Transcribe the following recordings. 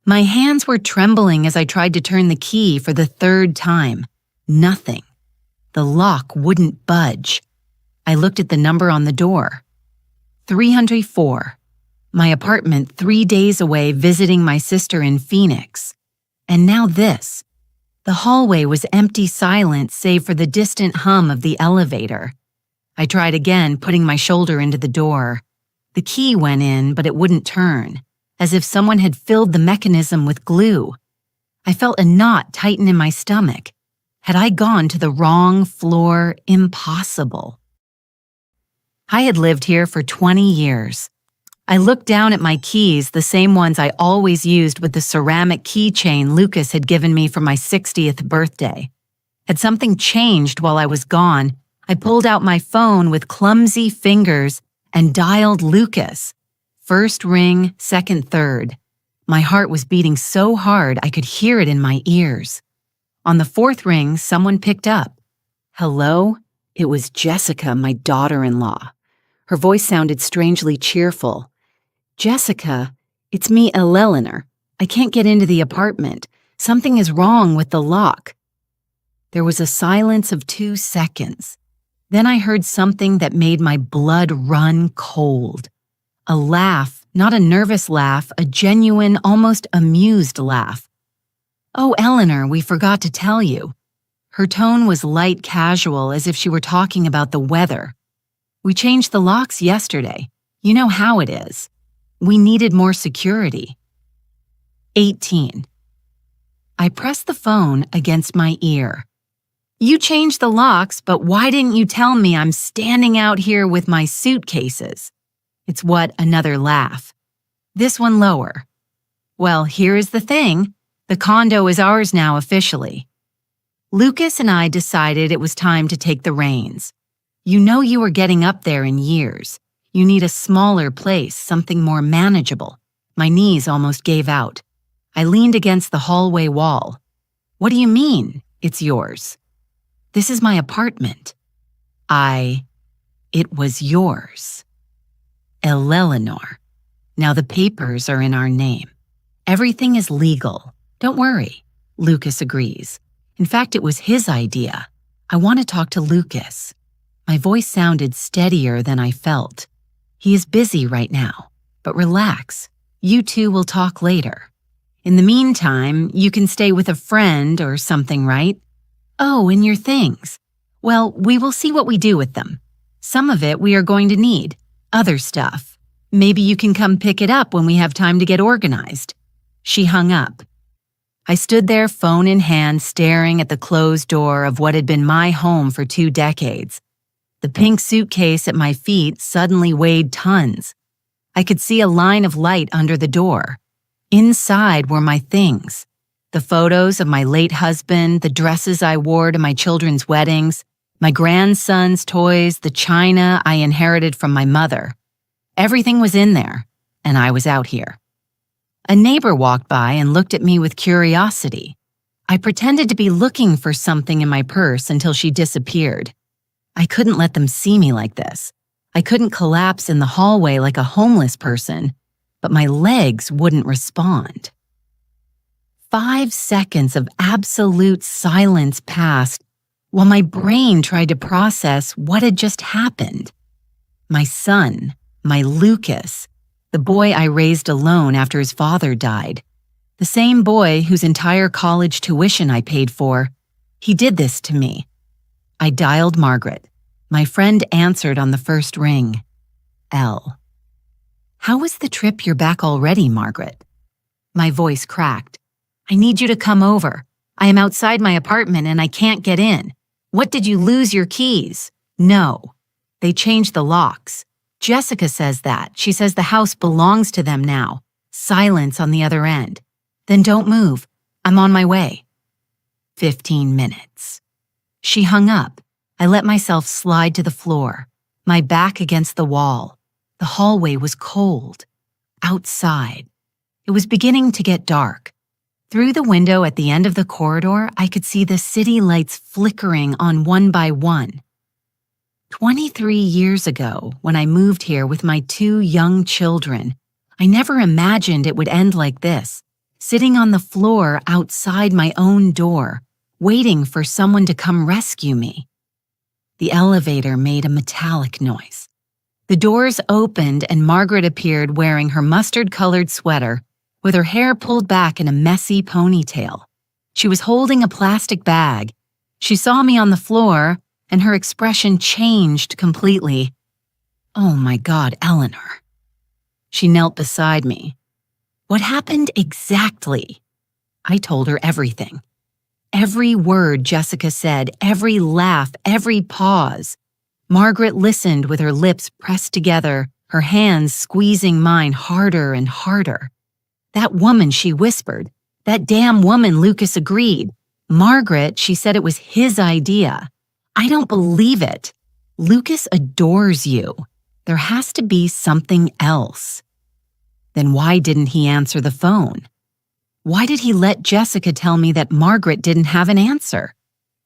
My hands were trembling as I tried to turn the key for the third time. Nothing. The lock wouldn't budge. I looked at the number on the door. 304. My apartment 3 days away visiting my sister in Phoenix. And now this. The hallway was empty silence save for the distant hum of the elevator. I tried again, putting my shoulder into the door. The key went in, but it wouldn't turn, as if someone had filled the mechanism with glue. I felt a knot tighten in my stomach. Had I gone to the wrong floor? Impossible. I had lived here for 20 years. I looked down at my keys, the same ones I always used with the ceramic keychain Lucas had given me for my 60th birthday. Had something changed while I was gone, I pulled out my phone with clumsy fingers and dialed Lucas. First ring, second, third. My heart was beating so hard I could hear it in my ears. On the fourth ring, someone picked up. Hello? It was Jessica, my daughter-in-law. Her voice sounded strangely cheerful. Jessica, it's me, Eleanor. I can't get into the apartment. Something is wrong with the lock. There was a silence of 2 seconds. Then I heard something that made my blood run cold. A laugh, not a nervous laugh, a genuine, almost amused laugh. Oh, Eleanor, we forgot to tell you. Her tone was light casual, as if she were talking about the weather. We changed the locks yesterday. You know how it is. We needed more security. 18. I pressed the phone against my ear. You changed the locks, but why didn't you tell me I'm standing out here with my suitcases? It's what, another laugh. This one lower. Well, here is the thing. The condo is ours now officially. Lucas and I decided it was time to take the reins. You know you were getting up there in years. You need a smaller place, something more manageable. My knees almost gave out. I leaned against the hallway wall. What do you mean, it's yours? This is my apartment. It was yours. Eleanor. Now the papers are in our name. Everything is legal. Don't worry. Lucas agrees. In fact, it was his idea. I want to talk to Lucas. My voice sounded steadier than I felt. He is busy right now, but relax. You two will talk later. In the meantime, you can stay with a friend or something, right? Oh, and your things. Well, we will see what we do with them. Some of it we are going to need. Other stuff. Maybe you can come pick it up when we have time to get organized. She hung up. I stood there, phone in hand, staring at the closed door of what had been my home for 2 decades. The pink suitcase at my feet suddenly weighed tons. I could see a line of light under the door. Inside were my things. The photos of my late husband, the dresses I wore to my children's weddings, my grandson's toys, the china I inherited from my mother. Everything was in there, and I was out here. A neighbor walked by and looked at me with curiosity. I pretended to be looking for something in my purse until she disappeared. I couldn't let them see me like this. I couldn't collapse in the hallway like a homeless person, but my legs wouldn't respond. 5 seconds of absolute silence passed while my brain tried to process what had just happened. My son, my Lucas, the boy I raised alone after his father died, the same boy whose entire college tuition I paid for, he did this to me. I dialed Margaret. My friend answered on the first ring. L. How was the trip? You're back already, Margaret. My voice cracked. I need you to come over. I am outside my apartment and I can't get in. What, did you lose your keys? No. They changed the locks. Jessica says that. She says the house belongs to them now. Silence on the other end. Then don't move. I'm on my way. 15 minutes. She hung up. I let myself slide to the floor, my back against the wall. The hallway was cold. Outside. It was beginning to get dark. Through the window at the end of the corridor, I could see the city lights flickering on one by one. 23 years ago, when I moved here with my 2 young children, I never imagined it would end like this, sitting on the floor outside my own door, waiting for someone to come rescue me. The elevator made a metallic noise. The doors opened and Margaret appeared wearing her mustard-colored sweater with her hair pulled back in a messy ponytail. She was holding a plastic bag. She saw me on the floor, and her expression changed completely. "Oh my God, Eleanor." She knelt beside me. "What happened exactly?" I told her everything. Every word Jessica said, every laugh, every pause. Margaret listened with her lips pressed together, her hands squeezing mine harder and harder. "That woman," she whispered. "That damn woman Lucas agreed. Margaret, she said it was his idea. I don't believe it. Lucas adores you. There has to be something else." Then why didn't he answer the phone? Why did he let Jessica tell me that Margaret didn't have an answer?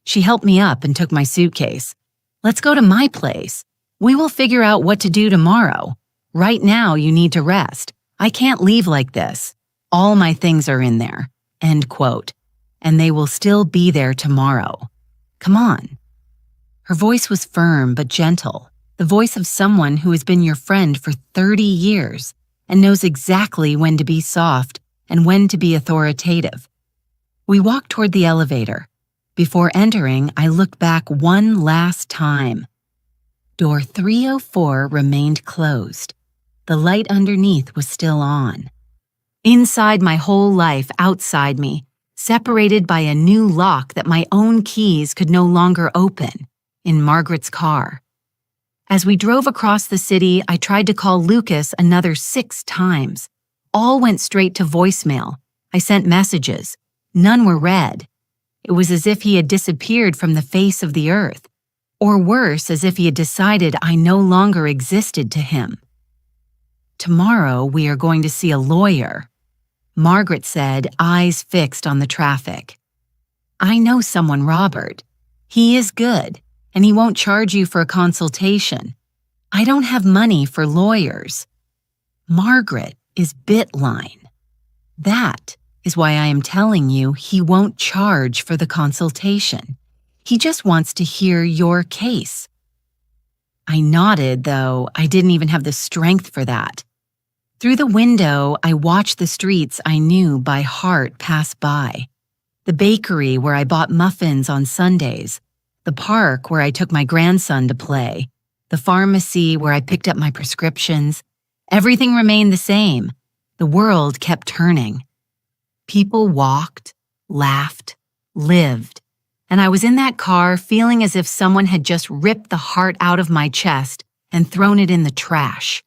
She helped me up and took my suitcase. "Let's go to my place. We will figure out what to do tomorrow. Right now, you need to rest. I can't leave like this. All my things are in there." End quote. "And they will still be there tomorrow. Come on." Her voice was firm but gentle, the voice of someone who has been your friend for 30 years and knows exactly when to be soft and when to be authoritative. We walked toward the elevator. Before entering, I looked back one last time. Door 304 remained closed. The light underneath was still on. Inside my whole life, outside me, separated by a new lock that my own keys could no longer open, in Margaret's car. As we drove across the city, I tried to call Lucas another 6 times. All went straight to voicemail. I sent messages. None were read. It was as if he had disappeared from the face of the earth, or worse, as if he had decided I no longer existed to him. "Tomorrow we are going to see a lawyer," Margaret said, eyes fixed on the traffic. "I know someone, Robert. He is good, and he won't charge you for a consultation. I don't have money for lawyers. Margaret is Bitline. That is why I am telling you he won't charge for the consultation. He just wants to hear your case." I nodded, though I didn't even have the strength for that. Through the window, I watched the streets I knew by heart pass by. The bakery where I bought muffins on Sundays, the park where I took my grandson to play, the pharmacy where I picked up my prescriptions. Everything remained the same. The world kept turning. People walked, laughed, lived, and I was in that car feeling as if someone had just ripped the heart out of my chest and thrown it in the trash.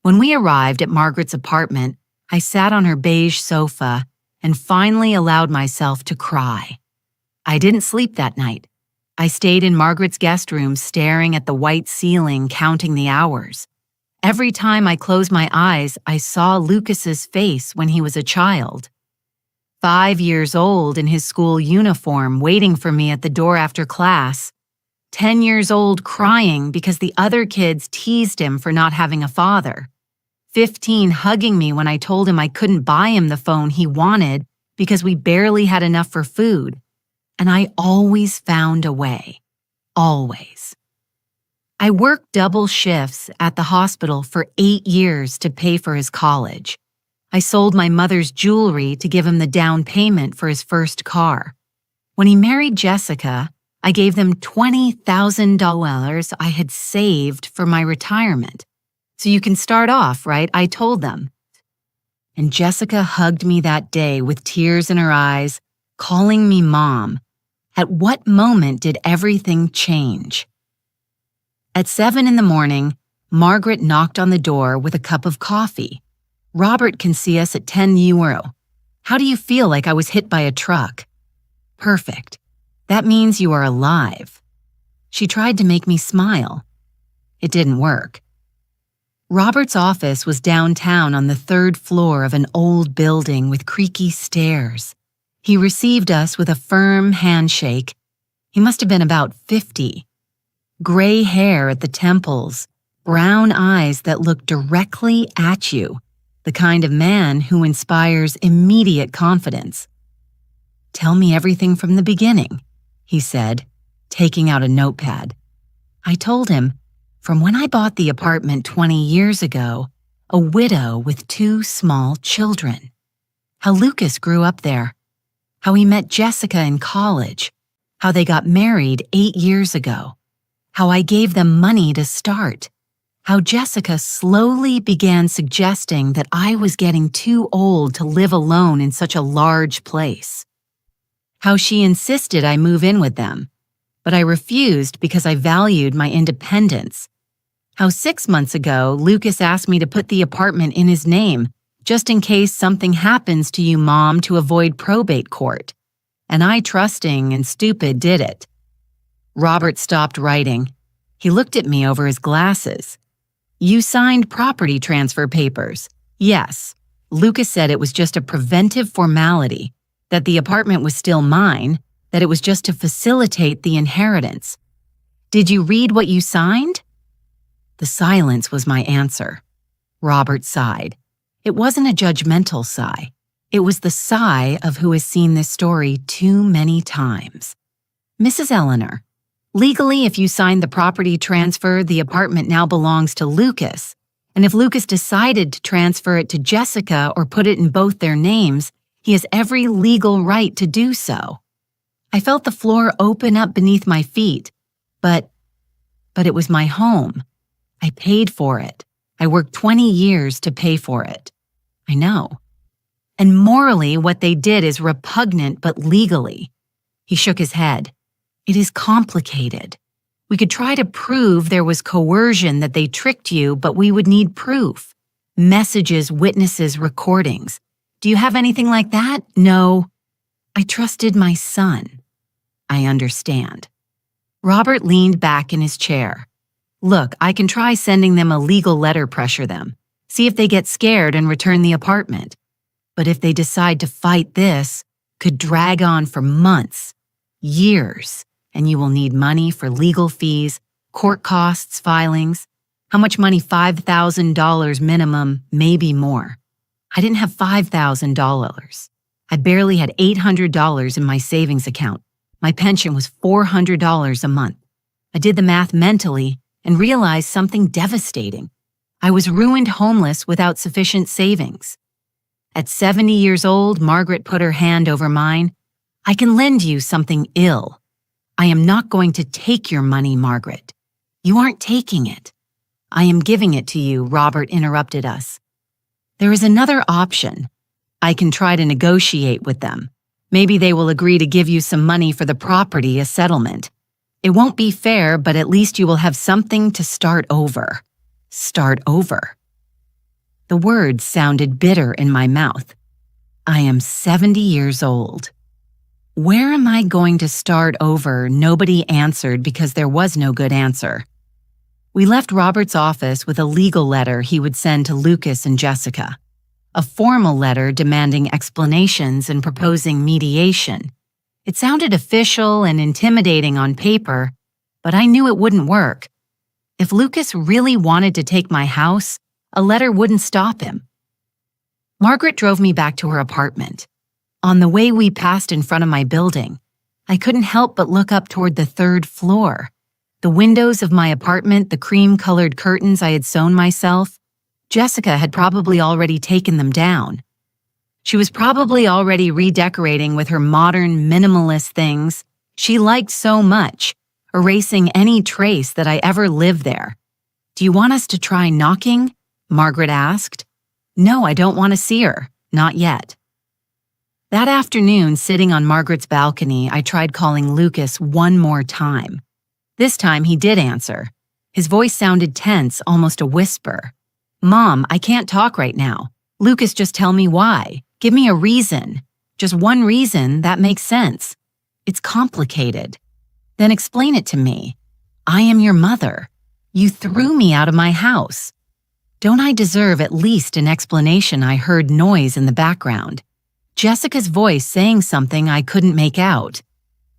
When we arrived at Margaret's apartment, I sat on her beige sofa and finally allowed myself to cry. I didn't sleep that night. I stayed in Margaret's guest room staring at the white ceiling, counting the hours. Every time I closed my eyes, I saw Lucas's face when he was a child. 5 years old in his school uniform, waiting for me at the door after class. 10 years old crying because the other kids teased him for not having a father. 15 hugging me when I told him I couldn't buy him the phone he wanted because we barely had enough for food. And I always found a way. Always. I worked double shifts at the hospital for 8 years to pay for his college. I sold my mother's jewelry to give him the down payment for his first car. When he married Jessica, I gave them $20,000 I had saved for my retirement. "So you can start off, right?" I told them. And Jessica hugged me that day with tears in her eyes, calling me Mom. At what moment did everything change? At 7 in the morning, Margaret knocked on the door with a cup of coffee. "Robert can see us at 10 euro. How do you feel? Like I was hit by a truck?" "Perfect. That means you are alive." She tried to make me smile. It didn't work. Robert's office was downtown on the 3rd floor of an old building with creaky stairs. He received us with a firm handshake. He must have been about 50. Gray hair at the temples, brown eyes that looked directly at you. the kind of man who inspires immediate confidence. "Tell me everything from the beginning," he said, taking out a notepad. I told him, from when I bought the apartment 20 years ago, a widow with 2 small children. How Lucas grew up there. How he met Jessica in college. How they got married 8 years ago. How I gave them money to start. How Jessica slowly began suggesting that I was getting too old to live alone in such a large place. How she insisted I move in with them, but I refused because I valued my independence. How 6 months ago, Lucas asked me to put the apartment in his name, just in case something happens to you, Mom, to avoid probate court. And I, trusting and stupid, did it. Robert stopped writing. He looked at me over his glasses. "You signed property transfer papers." "Yes." Lucas said it was just a preventive formality, that the apartment was still mine, that it was just to facilitate the inheritance. "Did you read what you signed?" The silence was my answer. Robert sighed. It wasn't a judgmental sigh. It was the sigh of who has seen this story too many times. "Mrs. Eleanor, legally, if you signed the property transfer, the apartment now belongs to Lucas. And if Lucas decided to transfer it to Jessica or put it in both their names, he has every legal right to do so." I felt the floor open up beneath my feet. But it was my home. I paid for it. I worked 20 years to pay for it. I know. And morally, what they did is repugnant, but legally. He shook his head. "It is complicated. We could try to prove there was coercion, that they tricked you, but we would need proof. Messages, witnesses, recordings. Do you have anything like that?" "No." "I trusted my son." "I understand." Robert leaned back in his chair. "Look, I can try sending them a legal letter, pressure them. See if they get scared and return the apartment. But if they decide to fight this, could drag on for months, years, and you will need money for legal fees, court costs, filings. How much money? $5,000 minimum, maybe more. I didn't have $5,000. I barely had $800 in my savings account. My pension was $400 a month. I did the math mentally and realized something devastating. I was ruined homeless without sufficient savings. At 70 years old, Margaret put her hand over mine. "I can lend you something ill. I am not going to take your money, Margaret. You aren't taking it. I am giving it to you," Robert interrupted us. "There is another option. I can try to negotiate with them. Maybe they will agree to give you some money for the property, a settlement. It won't be fair, but at least you will have something to start over." Start over. The words sounded bitter in my mouth. I am 70 years old. Where am I going to start over? Nobody answered because there was no good answer. We left Robert's office with a legal letter he would send to Lucas and Jessica. A formal letter demanding explanations and proposing mediation. It sounded official and intimidating on paper, but I knew it wouldn't work. If Lucas really wanted to take my house, a letter wouldn't stop him. Margaret drove me back to her apartment. On the way we passed in front of my building, I couldn't help but look up toward the 3rd floor. The windows of my apartment, the cream-colored curtains I had sewn myself, Jessica had probably already taken them down. She was probably already redecorating with her modern, minimalist things she liked so much, erasing any trace that I ever lived there. "Do you want us to try knocking?" Margaret asked. "No, I don't want to see her. Not yet." That afternoon, sitting on Margaret's balcony, I tried calling Lucas one more time. This time he did answer. His voice sounded tense, almost a whisper. "Mom, I can't talk right now. Lucas, just tell me why. Give me a reason. Just one reason that makes sense. It's complicated." "Then explain it to me. I am your mother. You threw me out of my house. Don't I deserve at least an explanation?" I heard noise in the background. Jessica's voice saying something I couldn't make out.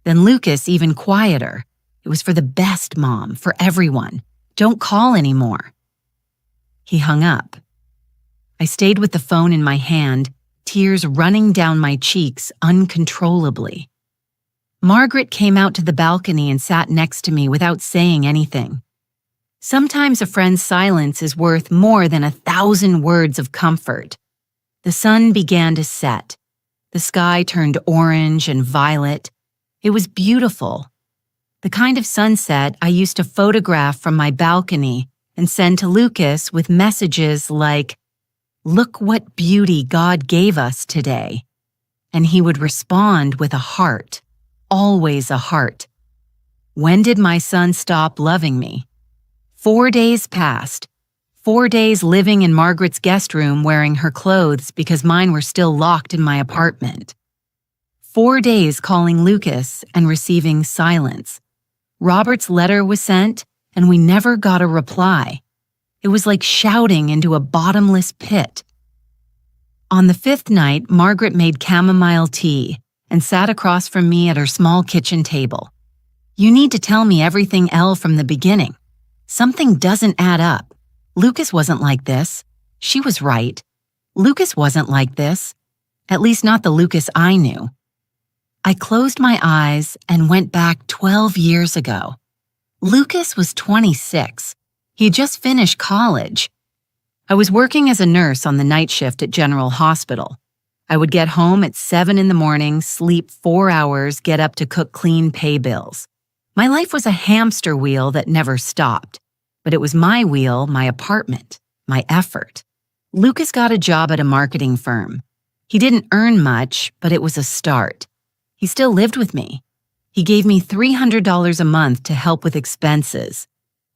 Then Lucas, even quieter. "It was for the best, Mom, for everyone. Don't call anymore." He hung up. I stayed with the phone in my hand, tears running down my cheeks uncontrollably. Margaret came out to the balcony and sat next to me without saying anything. Sometimes a friend's silence is worth more than 1,000 words of comfort. The sun began to set. The sky turned orange and violet. It was beautiful. The kind of sunset I used to photograph from my balcony and send to Lucas with messages like, "Look what beauty God gave us today." And he would respond with a heart, always a heart. When did my son stop loving me? 4 days passed. 4 days living in Margaret's guest room wearing her clothes because mine were still locked in my apartment. 4 days calling Lucas and receiving silence. Robert's letter was sent, and we never got a reply. It was like shouting into a bottomless pit. On the 5th night, Margaret made chamomile tea and sat across from me at her small kitchen table. "You need to tell me everything, Elle, from the beginning. Something doesn't add up. Lucas wasn't like this." She was right. Lucas wasn't like this. At least not the Lucas I knew. I closed my eyes and went back 12 years ago. Lucas was 26. He had just finished college. I was working as a nurse on the night shift at General Hospital. I would get home at 7 in the morning, sleep 4 hours, get up to cook clean, pay bills. My life was a hamster wheel that never stopped. But it was my wheel, my apartment, my effort. Lucas got a job at a marketing firm. He didn't earn much, but it was a start. He still lived with me. He gave me $300 a month to help with expenses.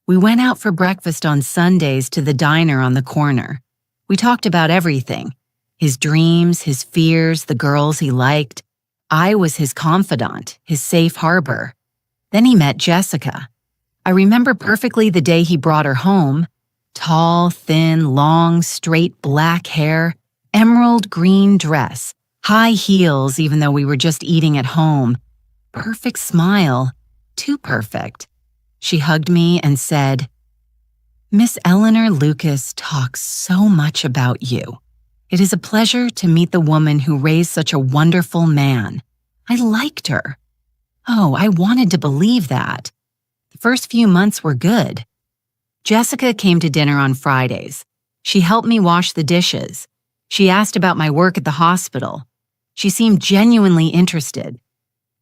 We went out for breakfast on Sundays to the diner on the corner. We talked about everything. His dreams, his fears, the girls he liked. I was his confidant, his safe harbor. Then he met Jessica. I remember perfectly the day he brought her home. Tall, thin, long, straight black hair, emerald green dress, high heels even though we were just eating at home. Perfect smile, too perfect. She hugged me and said, "Miss Eleanor Lucas talks so much about you. It is a pleasure to meet the woman who raised such a wonderful man." I liked her. Oh, I wanted to believe that. The first few months were good. Jessica came to dinner on Fridays. She helped me wash the dishes. She asked about my work at the hospital. She seemed genuinely interested.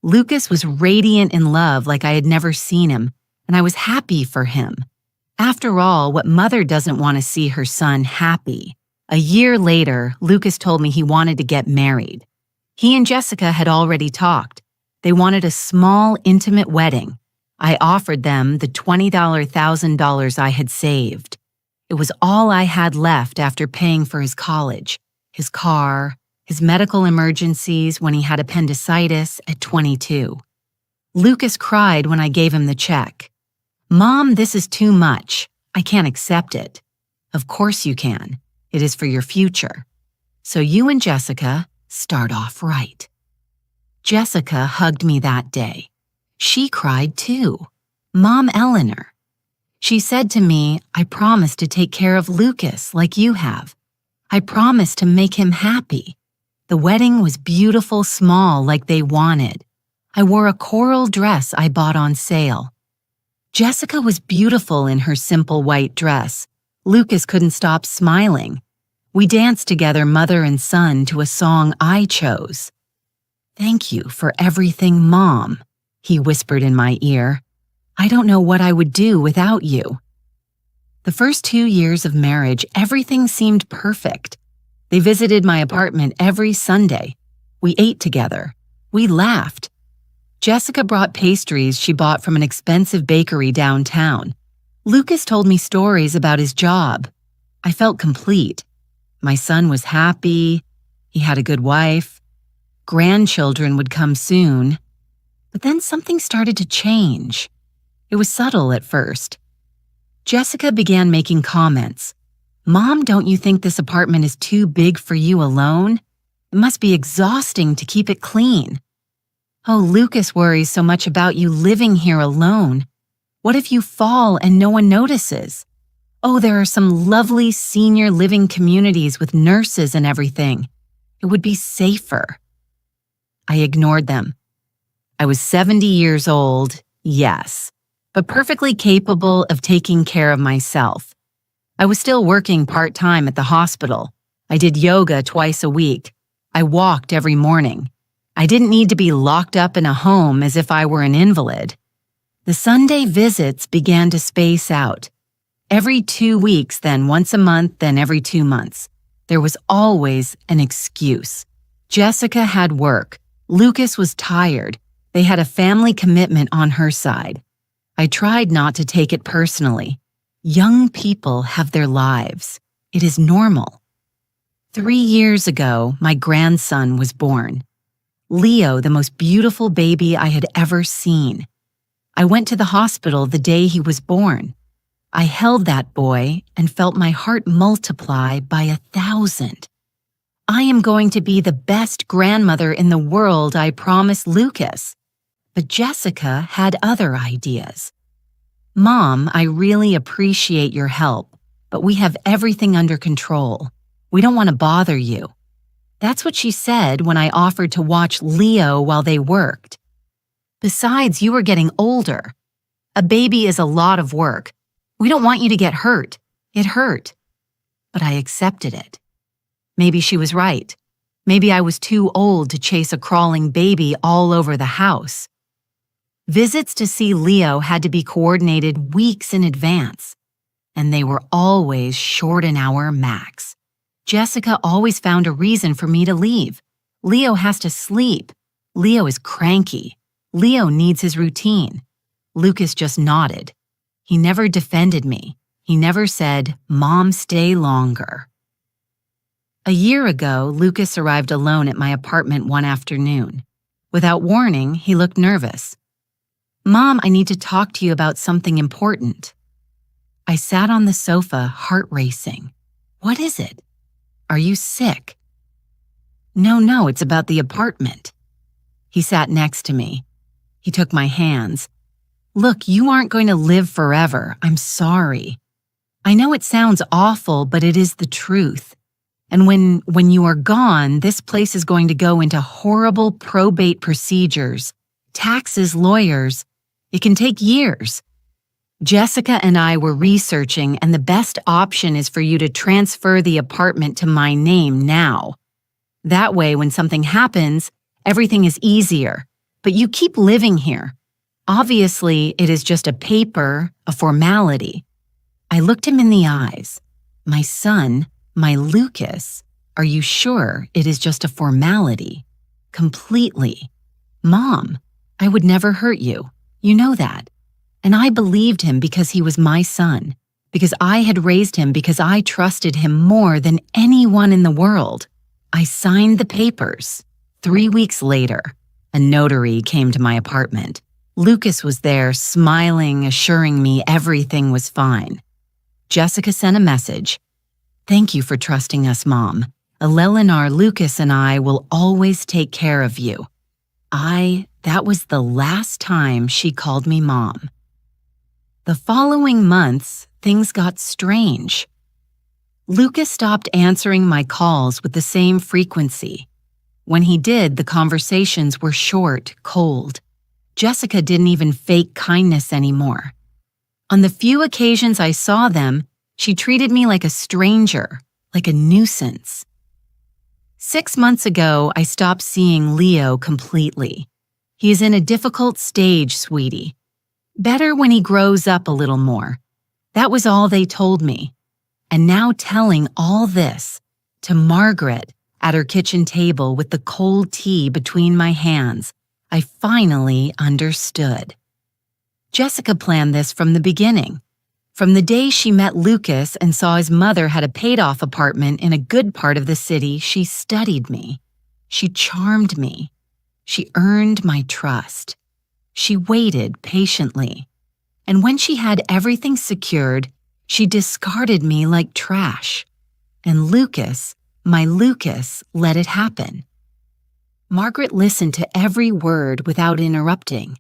Lucas was radiant in love like I had never seen him, and I was happy for him. After all, what mother doesn't want to see her son happy? A year later, Lucas told me he wanted to get married. He and Jessica had already talked. They wanted a small, intimate wedding. I offered them the $20,000 I had saved. It was all I had left after paying for his college, his car, his medical emergencies when he had appendicitis at 22. Lucas cried when I gave him the check. "Mom, this is too much. I can't accept it." "Of course you can. It is for your future. So you and Jessica start off right." Jessica hugged me that day. She cried too. Mom Eleanor. She said to me, "I promise to take care of Lucas like you have. I promise to make him happy." The wedding was beautiful, small, like they wanted. I wore a coral dress I bought on sale. Jessica was beautiful in her simple white dress. Lucas couldn't stop smiling. We danced together, mother and son, to a song I chose. "Thank you for everything, Mom," he whispered in my ear. "I don't know what I would do without you." The first 2 years of marriage, everything seemed perfect. They visited my apartment every Sunday. We ate together. We laughed. Jessica brought pastries she bought from an expensive bakery downtown. Lucas told me stories about his job. I felt complete. My son was happy. He had a good wife. Grandchildren would come soon. But then something started to change. It was subtle at first. Jessica began making comments. "Mom, don't you think this apartment is too big for you alone? It must be exhausting to keep it clean. Oh, Lucas worries so much about you living here alone. What if you fall and no one notices? Oh, there are some lovely senior living communities with nurses and everything. It would be safer. I ignored them. I was 70 years old, yes, but perfectly capable of taking care of myself. I was still working part-time at the hospital. I did yoga twice a week. I walked every morning. I didn't need to be locked up in a home as if I were an invalid. The Sunday visits began to space out. Every 2 weeks, then once a month, then every 2 months. There was always an excuse. Jessica had work. Lucas was tired. They had a family commitment on her side. I tried not to take it personally. Young people have their lives. It is normal. 3 years ago, my grandson was born. Leo, the most beautiful baby I had ever seen. I went to the hospital the day he was born. I held that boy and felt my heart multiply by 1,000. I am going to be the best grandmother in the world, I promised Lucas. But Jessica had other ideas. Mom, I really appreciate your help, but we have everything under control. We don't want to bother you. That's what she said when I offered to watch Leo while they worked. Besides, you are getting older. A baby is a lot of work. We don't want you to get hurt. It hurt. But I accepted it. Maybe she was right. Maybe I was too old to chase a crawling baby all over the house. Visits to see Leo had to be coordinated weeks in advance, and they were always short an hour max. Jessica always found a reason for me to leave. Leo has to sleep. Leo is cranky. Leo needs his routine. Lucas just nodded. He never defended me. He never said, "Mom, stay longer." A year ago, Lucas arrived alone at my apartment one afternoon. Without warning, he looked nervous. "Mom, I need to talk to you about something important." I sat on the sofa, heart racing. "What is it? Are you sick?" No, it's about the apartment." He sat next to me. He took my hands. "Look, you aren't going to live forever. I'm sorry. I know it sounds awful, but it is the truth. And when you are gone, this place is going to go into horrible probate procedures, taxes, lawyers. It can take years. Jessica and I were researching, and the best option is for you to transfer the apartment to my name now. That way, when something happens, everything is easier. But you keep living here. Obviously, it is just a paper, a formality." I looked him in the eyes. "My son, my Lucas, are you sure it is just a formality?" "Completely." "Mom, I would never hurt you. You know that." And I believed him because he was my son, because I had raised him, because I trusted him more than anyone in the world. I signed the papers. 3 weeks later, a notary came to my apartment. Lucas was there, smiling, assuring me everything was fine. Jessica sent a message. "Thank you for trusting us, Mom. Eleanor, Lucas, and I will always take care of you." That was the last time she called me Mom. The following months, things got strange. Lucas stopped answering my calls with the same frequency. When he did, the conversations were short, cold. Jessica didn't even fake kindness anymore. On the few occasions I saw them, she treated me like a stranger, like a nuisance. 6 months ago, I stopped seeing Leo completely. He is in a difficult stage, sweetie. Better when he grows up a little more. That was all they told me. And now telling all this to Margaret at her kitchen table with the cold tea between my hands, I finally understood. Jessica planned this from the beginning. From the day she met Lucas and saw his mother had a paid-off apartment in a good part of the city, she studied me. She charmed me. She earned my trust. She waited patiently. And when she had everything secured, she discarded me like trash. And Lucas, my Lucas, let it happen. Margaret listened to every word without interrupting.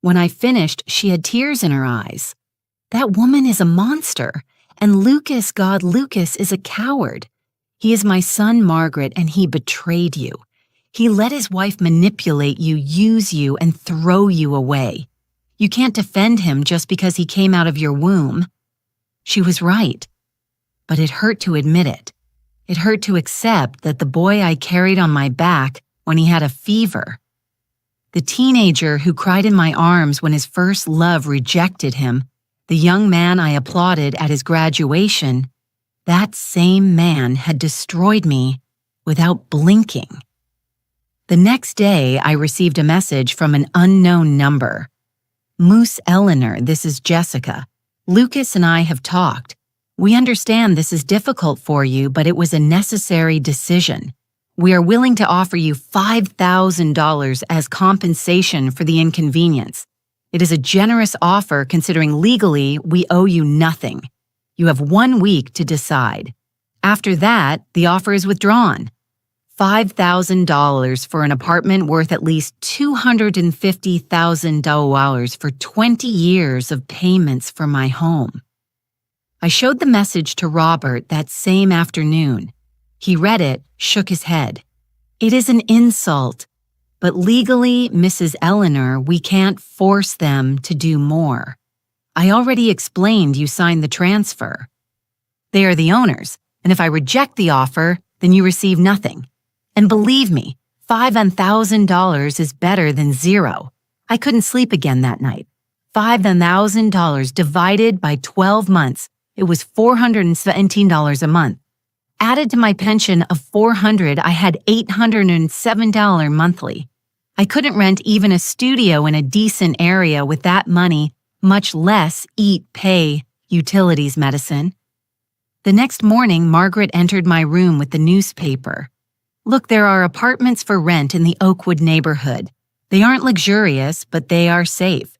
When I finished, she had tears in her eyes. That woman is a monster, And Lucas, God, Lucas is a coward. He is my son, Margaret, and he betrayed you. He let his wife manipulate you, use you, and throw you away. You can't defend him just because he came out of your womb. She was right. But it hurt to admit it. It hurt to accept that the boy I carried on my back when he had a fever, the teenager who cried in my arms when his first love rejected him, the young man I applauded at his graduation, that same man had destroyed me without blinking. The next day, I received a message from an unknown number. Moose Eleanor, this is Jessica. Lucas and I have talked. We understand this is difficult for you, but it was a necessary decision. We are willing to offer you $5,000 as compensation for the inconvenience. It is a generous offer considering legally we owe you nothing. You have 1 week to decide. After that, the offer is withdrawn. $5,000 for an apartment worth at least $250,000 for 20 years of payments for my home. I showed the message to Robert that same afternoon. He read it, shook his head. It is an insult, but legally, Mrs. Eleanor, we can't force them to do more. I already explained you signed the transfer. They are the owners, and if I reject the offer, then you receive nothing. And believe me, $5,000 is better than zero. I couldn't sleep again that night. $5,000 divided by 12 months, it was $417 a month. Added to my pension of $400, I had $807 monthly. I couldn't rent even a studio in a decent area with that money, much less eat, pay, utilities, medicine. The next morning, Margaret entered my room with the newspaper. Look, there are apartments for rent in the Oakwood neighborhood. They aren't luxurious, but they are safe.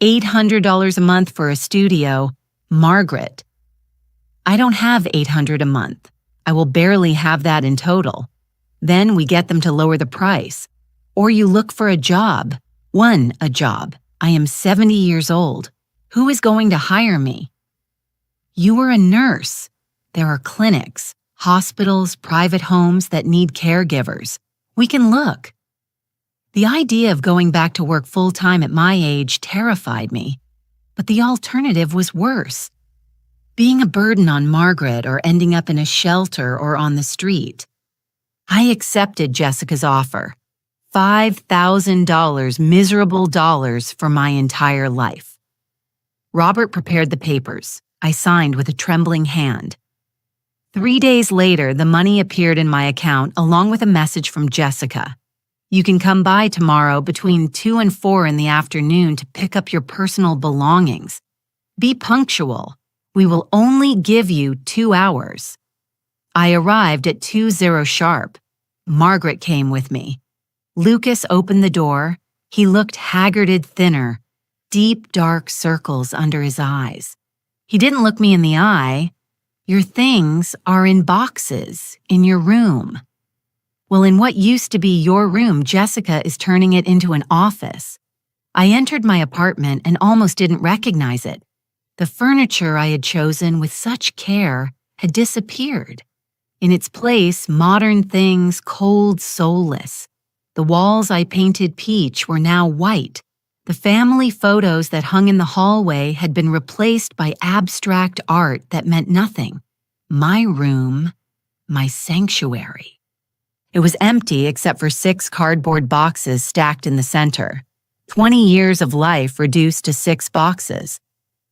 $800 a month for a studio. Margaret. I don't have $800 a month. I will barely have that in total. Then we get them to lower the price. Or you look for a job. A job. I am 70 years old. Who is going to hire me? You are a nurse. There are clinics, hospitals, private homes that need caregivers. We can look. The idea of going back to work full-time at my age terrified me, but the alternative was worse. Being a burden on Margaret or ending up in a shelter or on the street. I accepted Jessica's offer. $5,000 miserable dollars for my entire life. Robert prepared the papers. I signed with a trembling hand. 3 days later, the money appeared in my account along with a message from Jessica. You can come by tomorrow between 2 and 4 in the afternoon to pick up your personal belongings. Be punctual. We will only give you 2 hours. I arrived at 2:00 sharp. Margaret came with me. Lucas opened the door. He looked haggarded thinner, deep dark circles under his eyes. He didn't look me in the eye. Your things are in boxes in your room. Well, in what used to be your room, Jessica is turning it into an office. I entered my apartment and almost didn't recognize it. The furniture I had chosen with such care had disappeared. In its place, modern things, cold, soulless. The walls I painted peach were now white. The family photos that hung in the hallway had been replaced by abstract art that meant nothing. My room, my sanctuary. It was empty except for 6 cardboard boxes stacked in the center. 20 years of life reduced to 6 boxes.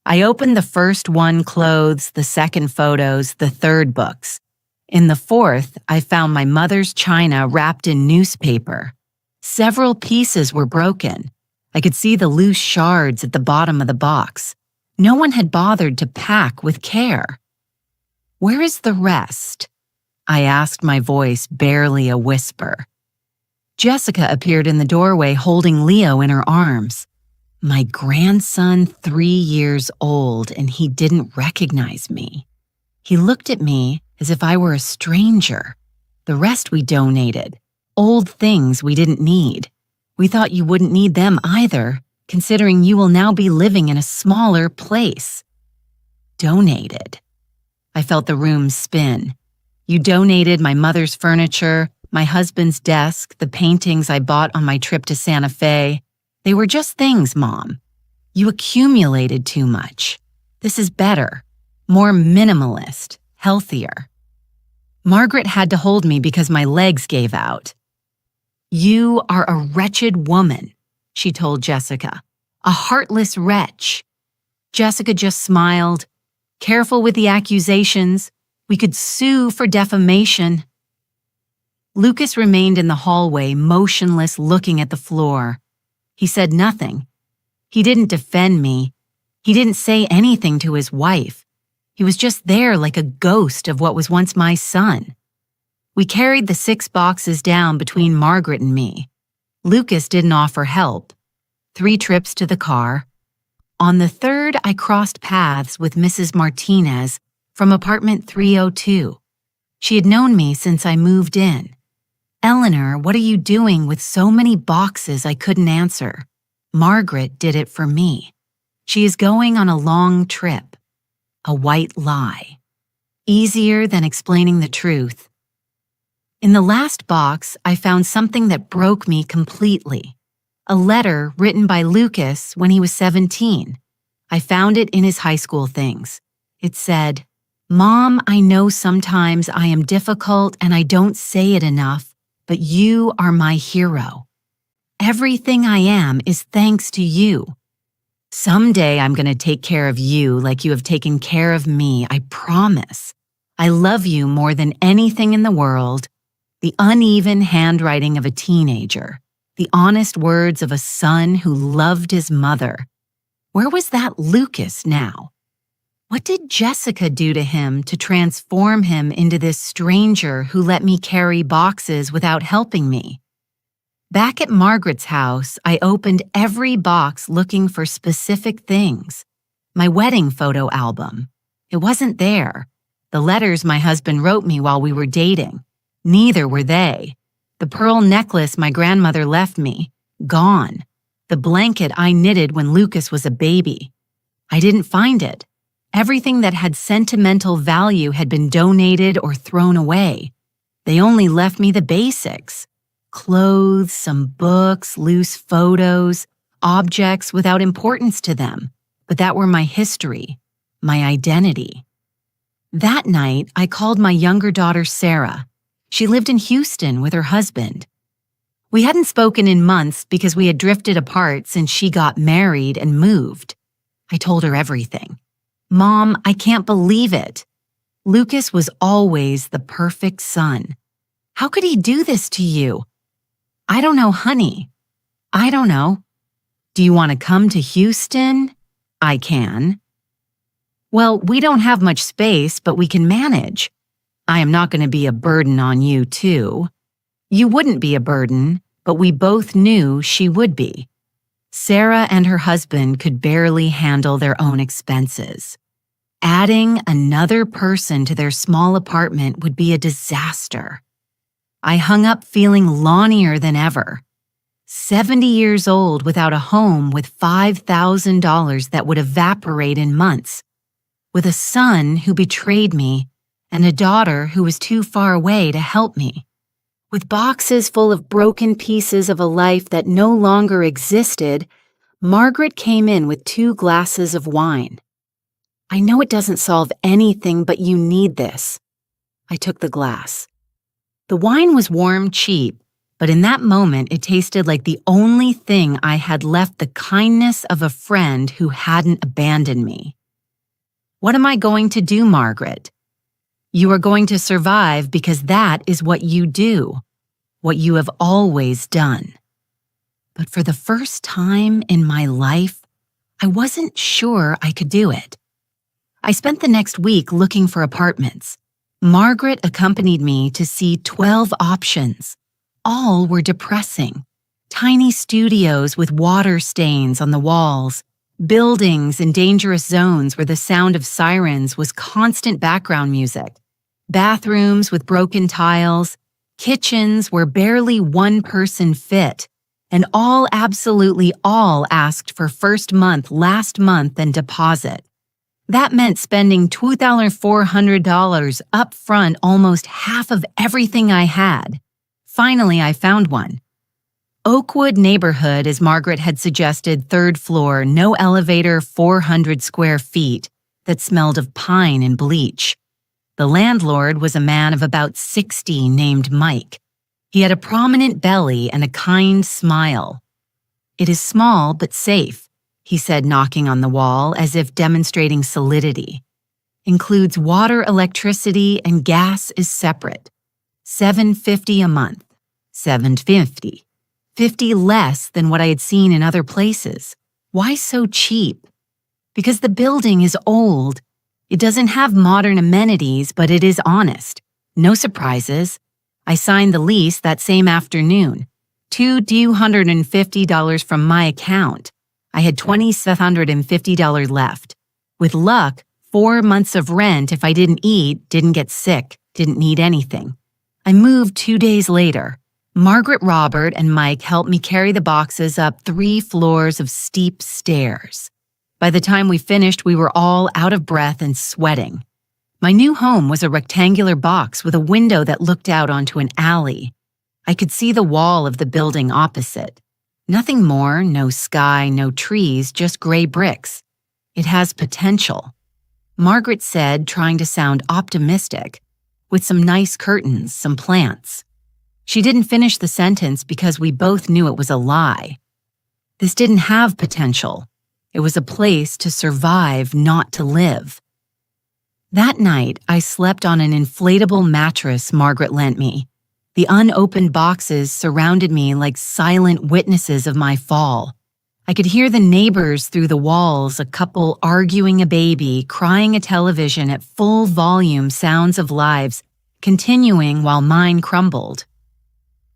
I opened the first one, clothes, the second, photos, the third, books. In the fourth, I found my mother's china wrapped in newspaper. Several pieces were broken. I could see the loose shards at the bottom of the box. No one had bothered to pack with care. Where is the rest? I asked, my voice barely a whisper. Jessica appeared in the doorway holding Leo in her arms. My grandson, 3 years old, and he didn't recognize me. He looked at me as if I were a stranger. The rest we donated. Old things we didn't need. We thought you wouldn't need them either, considering you will now be living in a smaller place. Donated. I felt the room spin. You donated my mother's furniture, my husband's desk, the paintings I bought on my trip to Santa Fe. They were just things, Mom. You accumulated too much. This is better, more minimalist, healthier. Margaret had to hold me because my legs gave out. You are a wretched woman, she told Jessica. A heartless wretch. Jessica just smiled. Careful with the accusations. We could sue for defamation. Lucas remained in the hallway, motionless, looking at the floor. He said nothing. He didn't defend me. He didn't say anything to his wife. He was just there like a ghost of what was once my son. We carried the 6 boxes down between Margaret and me. Lucas didn't offer help. 3 trips to the car. On the 3rd, I crossed paths with Mrs. Martinez from apartment 302. She had known me since I moved in. Eleanor, what are you doing with so many boxes I couldn't answer? Margaret did it for me. She is going on a long trip. A white lie. Easier than explaining the truth. In the last box, I found something that broke me completely. A letter written by Lucas when he was 17. I found it in his high school things. It said, Mom, I know sometimes I am difficult and I don't say it enough, but you are my hero. Everything I am is thanks to you. Someday I'm going to take care of you like you have taken care of me, I promise. I love you more than anything in the world. The uneven handwriting of a teenager. The honest words of a son who loved his mother. Where was that Lucas now? What did Jessica do to him to transform him into this stranger who let me carry boxes without helping me? Back at Margaret's house, I opened every box looking for specific things. My wedding photo album. It wasn't there. The letters my husband wrote me while we were dating. Neither were they. The pearl necklace my grandmother left me. Gone. The blanket I knitted when Lucas was a baby. I didn't find it. Everything that had sentimental value had been donated or thrown away. They only left me the basics. Clothes, some books, loose photos, objects without importance to them, but that were my history, my identity. That night, I called my younger daughter, Sarah. She lived in Houston with her husband. We hadn't spoken in months because we had drifted apart since she got married and moved. I told her everything. Mom, I can't believe it. Lucas was always the perfect son. How could he do this to you? I don't know, honey. I don't know. Do you want to come to Houston? I can. Well, we don't have much space, but we can manage. I am not going to be a burden on you, too. You wouldn't be a burden, but we both knew she would be. Sarah and her husband could barely handle their own expenses. Adding another person to their small apartment would be a disaster. I hung up feeling lawnier than ever. 70 years old without a home with $5,000 that would evaporate in months. With a son who betrayed me and a daughter who was too far away to help me. With boxes full of broken pieces of a life that no longer existed, Margaret came in with 2 glasses of wine. I know it doesn't solve anything, but you need this. I took the glass. The wine was warm, cheap, but in that moment it tasted like the only thing I had left the kindness of a friend who hadn't abandoned me. What am I going to do, Margaret? You are going to survive because that is what you do, what you have always done. But for the first time in my life, I wasn't sure I could do it. I spent the next week looking for apartments. Margaret accompanied me to see 12 options. All were depressing. Tiny studios with water stains on the walls, buildings in dangerous zones where the sound of sirens was constant background music, bathrooms with broken tiles, kitchens where barely one person fit, and absolutely all asked for first month, last month, and deposit. That meant spending $2,400 up front, almost half of everything I had. Finally, I found one. Oakwood neighborhood, as Margaret had suggested, 3rd floor, no elevator, 400 square feet, that smelled of pine and bleach. The landlord was a man of about 60 named Mike. He had a prominent belly and a kind smile. "It is small but safe," he said, knocking on the wall as if demonstrating solidity. "Includes water, electricity, and gas is separate. $750 a month. $750. 50 less than what I had seen in other places. Why so cheap? Because the building is old. It doesn't have modern amenities, but it is honest. No surprises. I signed the lease that same afternoon. $250 from my account. I had $2,750 left. With luck, 4 months of rent if I didn't eat, didn't get sick, didn't need anything. I moved 2 days later. Margaret, Robert, and Mike helped me carry the boxes up 3 floors of steep stairs. By the time we finished, we were all out of breath and sweating. My new home was a rectangular box with a window that looked out onto an alley. I could see the wall of the building opposite. Nothing more, no sky, no trees, just gray bricks. It has potential. Margaret said, trying to sound optimistic, with some nice curtains, some plants. She didn't finish the sentence because we both knew it was a lie. This didn't have potential. It was a place to survive, not to live. That night, I slept on an inflatable mattress Margaret lent me. The unopened boxes surrounded me like silent witnesses of my fall. I could hear the neighbors through the walls, a couple arguing a baby, crying a television at full volume, sounds of lives, continuing while mine crumbled.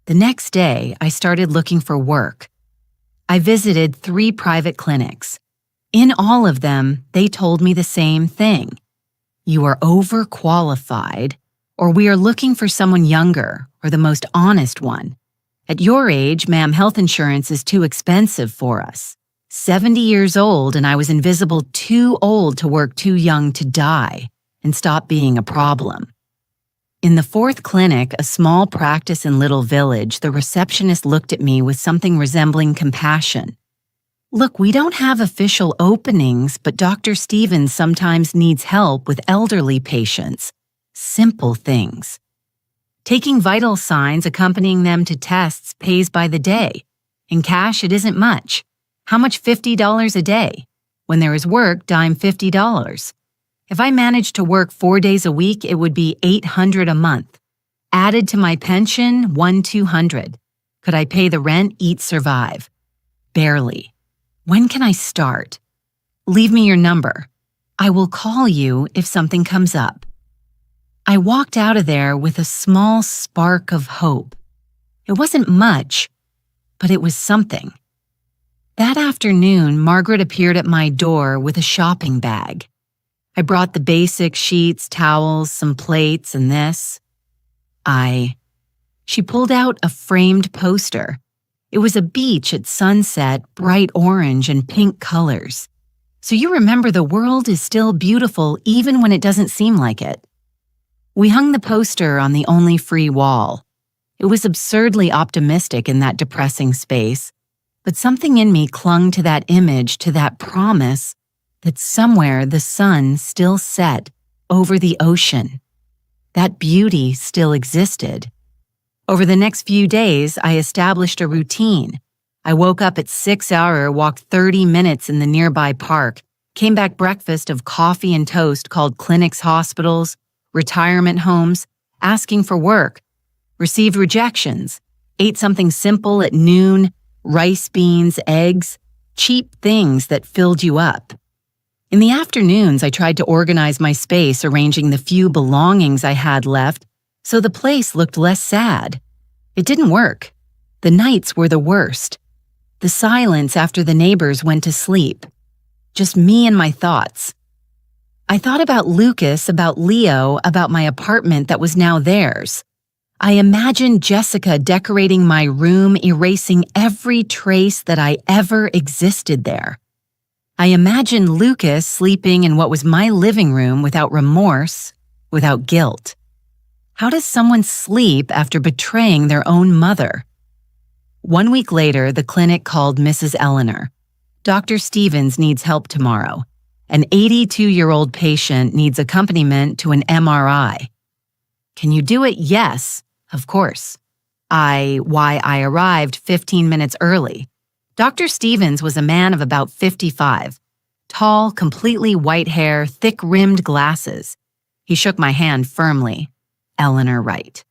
The next day, I started looking for work. I visited 3 private clinics. In all of them, they told me the same thing. You are overqualified, or we are looking for someone younger, or the most honest one. At your age, ma'am, health insurance is too expensive for us. 70 years old, and I was invisible, too old to work, too young to die, and stop being a problem. In the 4th clinic, a small practice in Little Village, the receptionist looked at me with something resembling compassion. "Look, we don't have official openings, but Dr. Stevens sometimes needs help with elderly patients. Simple things. Taking vital signs, accompanying them to tests, pays by the day. In cash, it isn't much. How much? $50 a day. When there is work, dime $50. If I managed to work 4 days a week, it would be $800 a month. Added to my pension, $1,200. Could I pay the rent, eat, survive? Barely. When can I start? Leave me your number. I will call you if something comes up." I walked out of there with a small spark of hope. It wasn't much, but it was something. That afternoon, Margaret appeared at my door with a shopping bag. I brought the basic sheets, towels, some plates, and this. She pulled out a framed poster. It was a beach at sunset, bright orange and pink colors. So you remember the world is still beautiful even when it doesn't seem like it. We hung the poster on the only free wall. It was absurdly optimistic in that depressing space, but something in me clung to that image, to that promise that somewhere the sun still set over the ocean. That beauty still existed. Over the next few days, I established a routine. I woke up at 6 hours, walked 30 minutes in the nearby park, came back breakfast of coffee and toast called clinics, hospitals, retirement homes, asking for work, received rejections, ate something simple at noon, rice, beans, eggs, cheap things that filled you up. In the afternoons, I tried to organize my space, arranging the few belongings I had left so the place looked less sad. It didn't work. The nights were the worst. The silence after the neighbors went to sleep. Just me and my thoughts. I thought about Lucas, about Leo, about my apartment that was now theirs. I imagined Jessica decorating my room, erasing every trace that I ever existed there. I imagined Lucas sleeping in what was my living room without remorse, without guilt. How does someone sleep after betraying their own mother? 1 week later, the clinic called Mrs. Eleanor. Dr. Stevens needs help tomorrow. An 82-year-old patient needs accompaniment to an MRI. Can you do it? Yes, of course. I arrived 15 minutes early. Dr. Stevens was a man of about 55. Tall, completely white hair, thick-rimmed glasses. He shook my hand firmly. Eleanor Wright.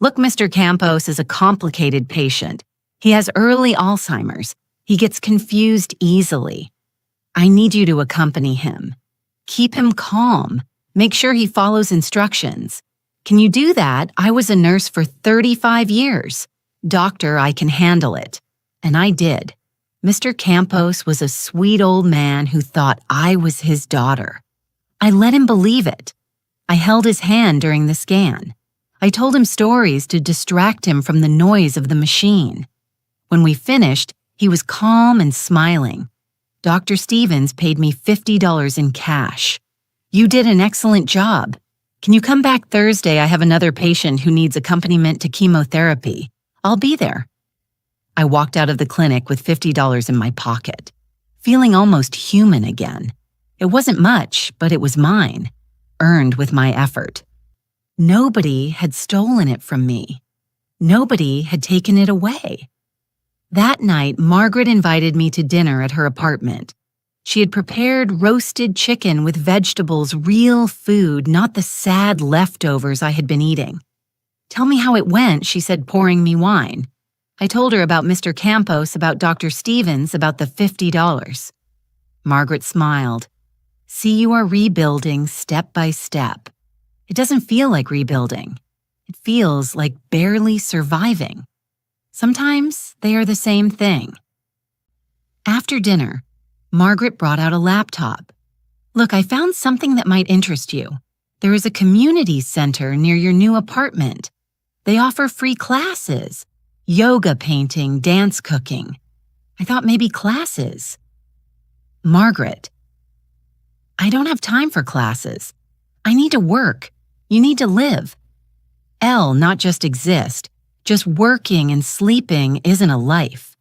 Look, Mr. Campos is a complicated patient. He has early Alzheimer's. He gets confused easily. I need you to accompany him. Keep him calm. Make sure he follows instructions. Can you do that? I was a nurse for 35 years. Doctor, I can handle it. And I did. Mr. Campos was a sweet old man who thought I was his daughter. I let him believe it. I held his hand during the scan. I told him stories to distract him from the noise of the machine. When we finished, he was calm and smiling. Dr. Stevens paid me $50 in cash. You did an excellent job. Can you come back Thursday? I have another patient who needs accompaniment to chemotherapy. I'll be there. I walked out of the clinic with $50 in my pocket, feeling almost human again. It wasn't much, but it was mine, earned with my effort. Nobody had stolen it from me. Nobody had taken it away. That night, Margaret invited me to dinner at her apartment. She had prepared roasted chicken with vegetables, real food, not the sad leftovers I had been eating. Tell me how it went, she said, pouring me wine. I told her about Mr. Campos, about Dr. Stevens, about the $50. Margaret smiled. See, you are rebuilding step by step. It doesn't feel like rebuilding. It feels like barely surviving. Sometimes they are the same thing. After dinner, Margaret brought out a laptop. Look, I found something that might interest you. There is a community center near your new apartment. They offer free classes. Yoga, painting, dance, cooking. I thought maybe classes. Margaret. I don't have time for classes. I need to work. You need to live. Not just exist. Just working and sleeping isn't a life.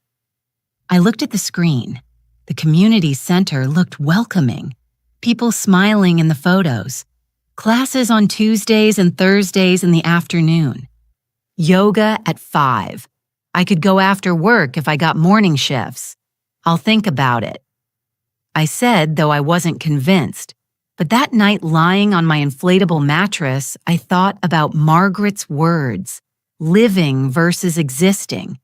I looked at the screen. The community center looked welcoming. People smiling in the photos. Classes on Tuesdays and Thursdays in the afternoon. Yoga at 5. I could go after work if I got morning shifts. I'll think about it. I said, though I wasn't convinced. But that night lying on my inflatable mattress, I thought about Margaret's words. Living versus existing.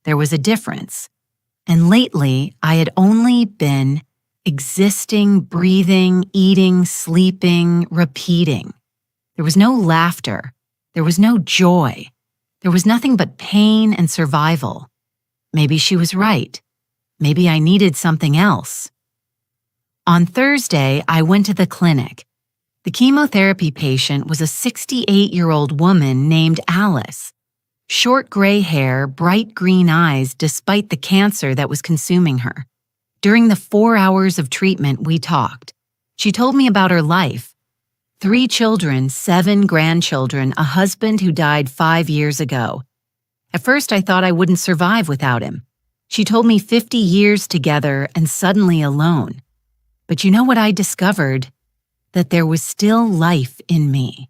There was a difference. And lately, I had only been existing, breathing, eating, sleeping, repeating. There was no laughter. There was no joy. There was nothing but pain and survival. Maybe she was right. Maybe I needed something else. On Thursday, I went to the clinic. The chemotherapy patient was a 68-year-old woman named Alice. Short gray hair, bright green eyes despite the cancer that was consuming her. During the 4 hours of treatment, we talked. She told me about her life. 3 children, 7 grandchildren, a husband who died 5 years ago. At first, I thought I wouldn't survive without him. She told me 50 years together and suddenly alone. But you know what I discovered? That there was still life in me.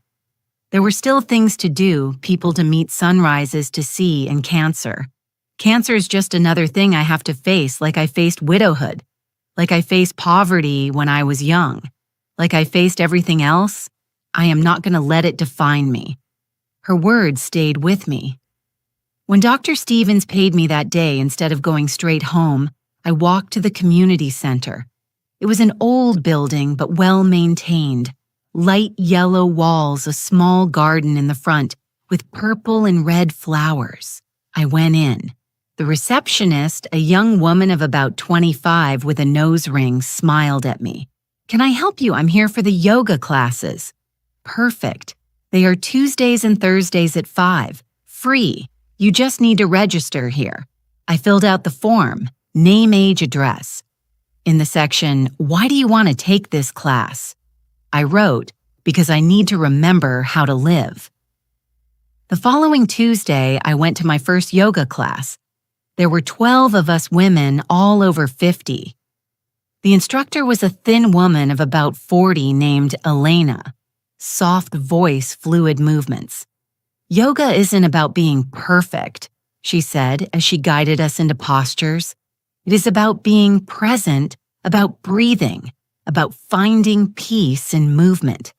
There were still things to do, people to meet, sunrises to see, and cancer. Cancer is just another thing I have to face, like I faced widowhood, like I faced poverty when I was young, like I faced everything else. I am not going to let it define me. Her words stayed with me. When Dr. Stevens paid me that day, instead of going straight home, I walked to the community center. It was an old building, but well-maintained. Light yellow walls, a small garden in the front with purple and red flowers. I went in. The receptionist, a young woman of about 25 with a nose ring, smiled at me. Can I help you? I'm here for the yoga classes. Perfect. They are Tuesdays and Thursdays at 5. Free. You just need to register here. I filled out the form. Name, age, address. In the section, "Why do you want to take this class?" I wrote, "Because I need to remember how to live." The following Tuesday, I went to my first yoga class. There were 12 of us women, all over 50. The instructor was a thin woman of about 40 named Elena. Soft voice, fluid movements. "Yoga isn't about being perfect," she said as she guided us into postures. "It is about being present, about breathing, about finding peace in movement."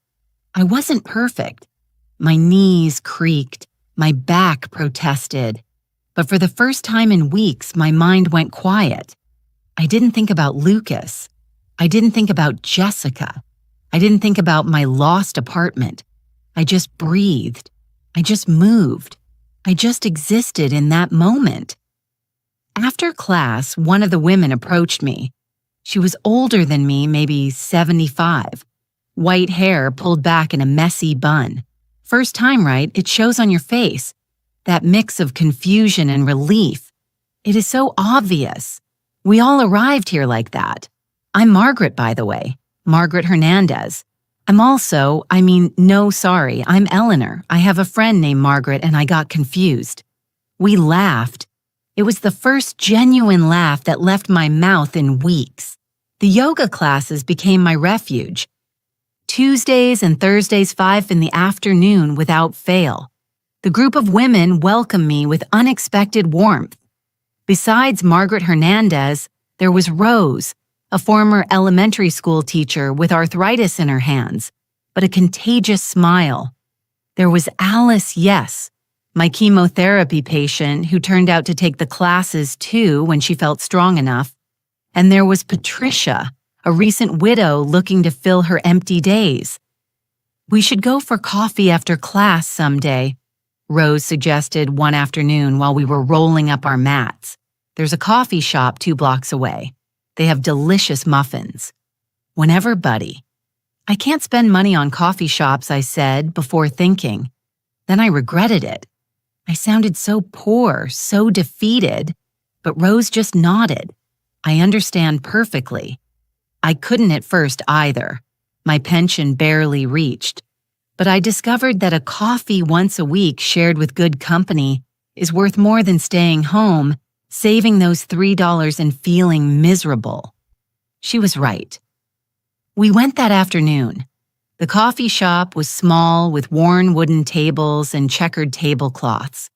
I wasn't perfect. My knees creaked, my back protested. But for the first time in weeks, my mind went quiet. I didn't think about Lucas. I didn't think about Jessica. I didn't think about my lost apartment. I just breathed. I just moved. I just existed in that moment. After class, one of the women approached me. She was older than me, maybe 75. White hair pulled back in a messy bun. First time, right? It shows on your face. That mix of confusion and relief. It is so obvious. We all arrived here like that. I'm Margaret, by the way. Margaret Hernandez. I'm Eleanor. I have a friend named Margaret and I got confused. We laughed. It was the first genuine laugh that left my mouth in weeks. The yoga classes became my refuge. Tuesdays and Thursdays 5 in the afternoon without fail. The group of women welcomed me with unexpected warmth. Besides Margaret Hernandez, there was Rose, a former elementary school teacher with arthritis in her hands, but a contagious smile. There was Alice Yes, my chemotherapy patient who turned out to take the classes too when she felt strong enough. And there was Patricia, a recent widow looking to fill her empty days. "We should go for coffee after class someday," Rose suggested one afternoon while we were rolling up our mats. "There's a coffee shop 2 blocks away. They have delicious muffins." "Whenever, buddy." "I can't spend money on coffee shops," I said before thinking. Then I regretted it. I sounded so poor, so defeated, but Rose just nodded. I understand perfectly. I couldn't at first either. My pension barely reached. But I discovered that a coffee once a week shared with good company is worth more than staying home, saving those $3 and feeling miserable. She was right. We went that afternoon. The coffee shop was small with worn wooden tables and checkered tablecloths.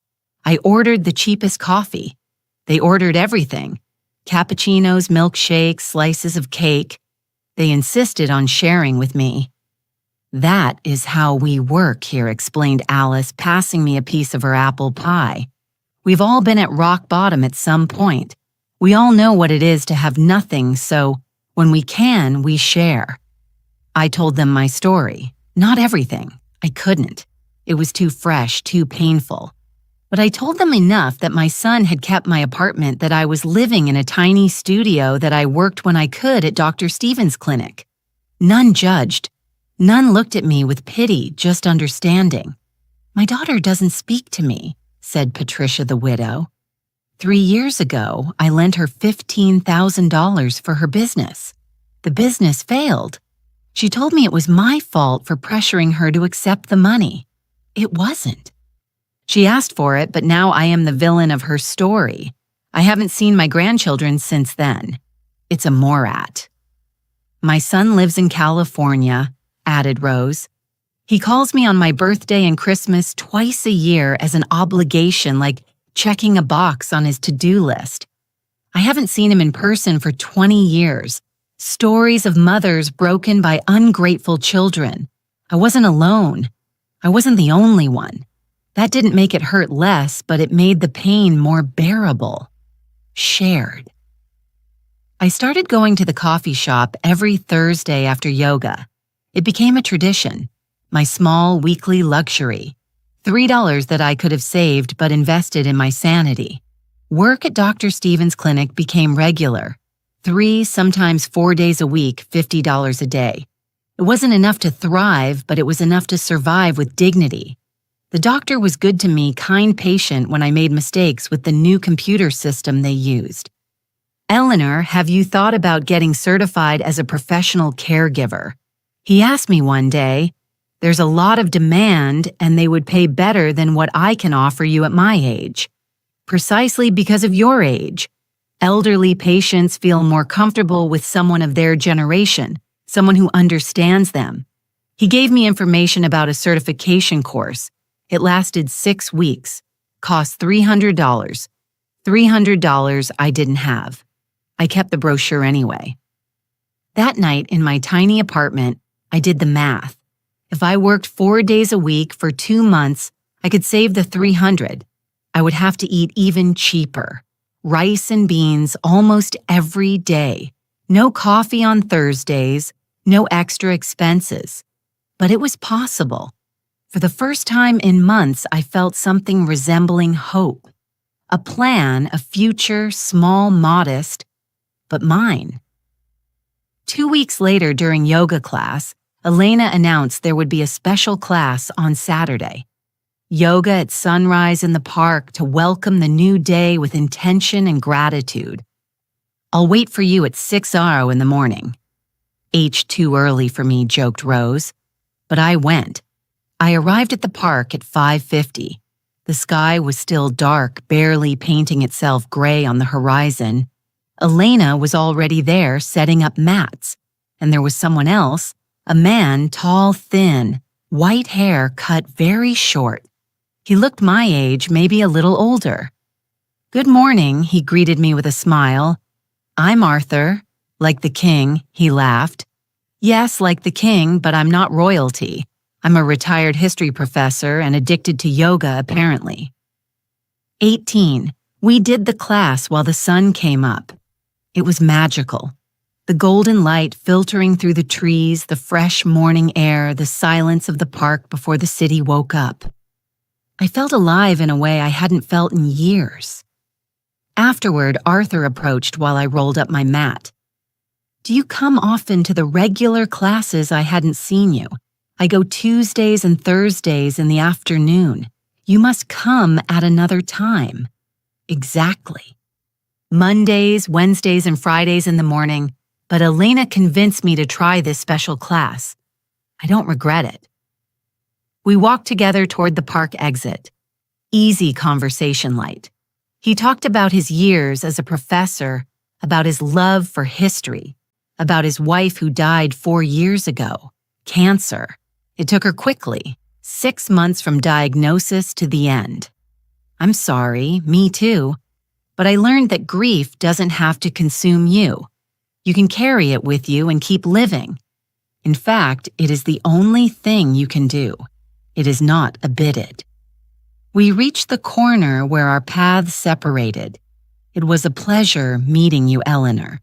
I ordered the cheapest coffee. They ordered everything: cappuccinos, milkshakes, slices of cake. They insisted on sharing with me. "That is how we work here," explained Alice, passing me a piece of her apple pie. "We've all been at rock bottom at some point. We all know what it is to have nothing, so when we can, we share." I told them my story. Not everything. I couldn't. It was too fresh, too painful. But I told them enough that my son had kept my apartment, that I was living in a tiny studio, that I worked when I could at Dr. Stevens' clinic. None judged. None looked at me with pity, just understanding. "My daughter doesn't speak to me," said Patricia the widow. 3 years ago, I lent her $15,000 for her business. The business failed. She told me it was my fault for pressuring her to accept the money. It wasn't. She asked for it, but now I am the villain of her story. I haven't seen my grandchildren since then. It's a morat. "My son lives in California," added Rose. "He calls me on my birthday and Christmas twice a year as an obligation, like checking a box on his to-do list. I haven't seen him in person for 20 years. Stories of mothers broken by ungrateful children. I wasn't alone. I wasn't the only one. That didn't make it hurt less, but it made the pain more bearable. Shared." I started going to the coffee shop every Thursday after yoga. It became a tradition, my small weekly luxury. $3 that I could have saved but invested in my sanity. Work at Dr. Stevens' clinic became regular. 3, sometimes 4 days a week, $50 a day. It wasn't enough to thrive, but it was enough to survive with dignity. The doctor was good to me, kind patient when I made mistakes with the new computer system they used. "Eleanor, have you thought about getting certified as a professional caregiver?" He asked me one day. "There's a lot of demand, and they would pay better than what I can offer you at my age." Precisely because of your age. Elderly patients feel more comfortable with someone of their generation, someone who understands them. He gave me information about a certification course. It lasted 6 weeks, cost $300. $300 I didn't have. I kept the brochure anyway. That night in my tiny apartment, I did the math. If I worked 4 days a week for 2 months, I could save the $300. I would have to eat even cheaper. Rice and beans almost every day. No coffee on Thursdays, no extra expenses. But it was possible. For the first time in months, I felt something resembling hope. A plan, a future, small, modest, but mine. 2 weeks later during yoga class, Elena announced there would be a special class on Saturday. Yoga at sunrise in the park to welcome the new day with intention and gratitude. "I'll wait for you at 6:00 in the morning." "H too early for me," joked Rose. But I went. I arrived at the park at 5:50. The sky was still dark, barely painting itself gray on the horizon. Elena was already there setting up mats. And there was someone else, a man, tall, thin, white hair cut very short. He looked my age, maybe a little older. "Good morning," he greeted me with a smile. "I'm Arthur." "Like the king," he laughed. "Yes, like the king, but I'm not royalty. I'm a retired history professor and addicted to yoga, apparently." 18. We did the class while the sun came up. It was magical. The golden light filtering through the trees, the fresh morning air, the silence of the park before the city woke up. I felt alive in a way I hadn't felt in years. Afterward, Arthur approached while I rolled up my mat. "Do you come often to the regular classes? I hadn't seen you. I go Tuesdays and Thursdays in the afternoon. You must come at another time." "Exactly. Mondays, Wednesdays, and Fridays in the morning, but Elena convinced me to try this special class. I don't regret it." We walked together toward the park exit. Easy conversation light. He talked about his years as a professor, about his love for history, about his wife who died 4 years ago, cancer. It took her quickly, 6 months from diagnosis to the end. "I'm sorry, me too. But I learned that grief doesn't have to consume you. You can carry it with you and keep living. In fact, it is the only thing you can do. It is not abitted." We reached the corner where our paths separated. "It was a pleasure meeting you, Eleanor.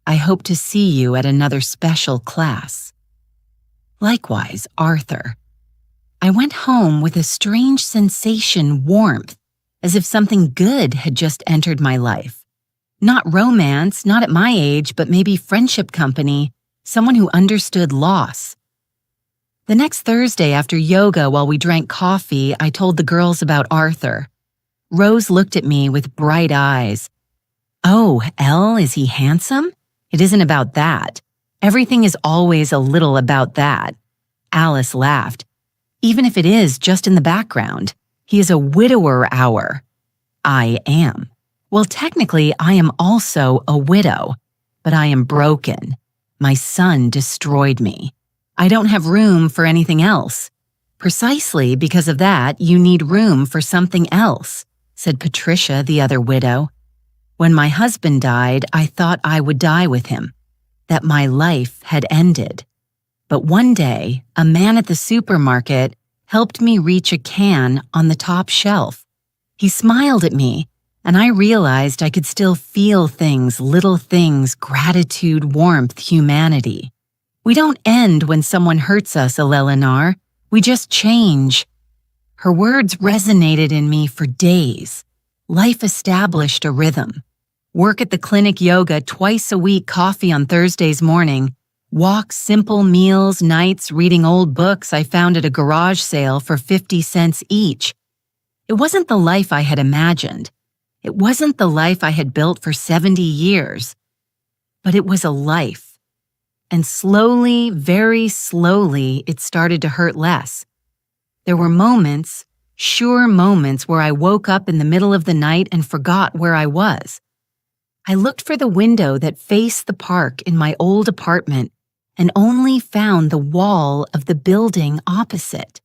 I hope to see you at another special class." Likewise, Arthur. I went home with a strange sensation, warmth, as if something good had just entered my life. Not romance, not at my age, but maybe friendship company, someone who understood loss. The next Thursday after yoga while we drank coffee, I told the girls about Arthur. Rose looked at me with bright eyes. "Oh, Elle, is he handsome? It isn't about that. Everything is always a little about that." Alice laughed. "Even if it is just in the background, he is a widower hour." "I am. Well, technically, I am also a widow, but I am broken. My son destroyed me. I don't have room for anything else. Precisely because of that, you need room for something else," said Patricia, the other widow. "When my husband died, I thought I would die with him, that my life had ended. But one day, a man at the supermarket helped me reach a can on the top shelf. He smiled at me, and I realized I could still feel things, little things, gratitude, warmth, humanity. We don't end when someone hurts us, Eleanor. We just change." Her words resonated in me for days. Life established a rhythm. Work at the clinic, yoga twice a week, coffee on Thursdays morning, walks, simple meals, nights, reading old books I found at a garage sale for 50 cents each. It wasn't the life I had imagined. It wasn't the life I had built for 70 years, but it was a life. And slowly, very slowly, it started to hurt less. There were moments, sure moments, where I woke up in the middle of the night and forgot where I was. I looked for the window that faced the park in my old apartment and only found the wall of the building opposite.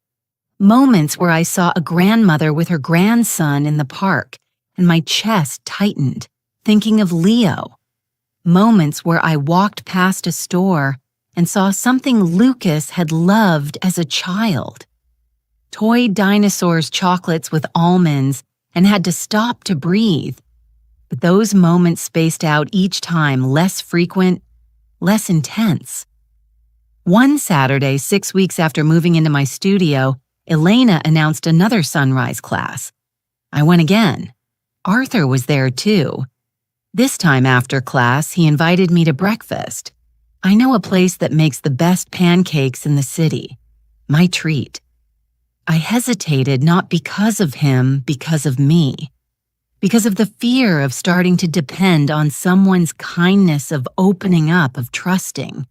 Moments where I saw a grandmother with her grandson in the park and my chest tightened, thinking of Leo. Moments where I walked past a store and saw something Lucas had loved as a child. Toy dinosaurs chocolates with almonds and had to stop to breathe. But those moments spaced out each time, less frequent, less intense. One Saturday, 6 weeks after moving into my studio, Elena announced another sunrise class. I went again. Arthur was there too. This time after class, he invited me to breakfast. I know a place that makes the best pancakes in the city. My treat. I hesitated not because of him, because of me. Because of the fear of starting to depend on someone's kindness, of opening up, of trusting.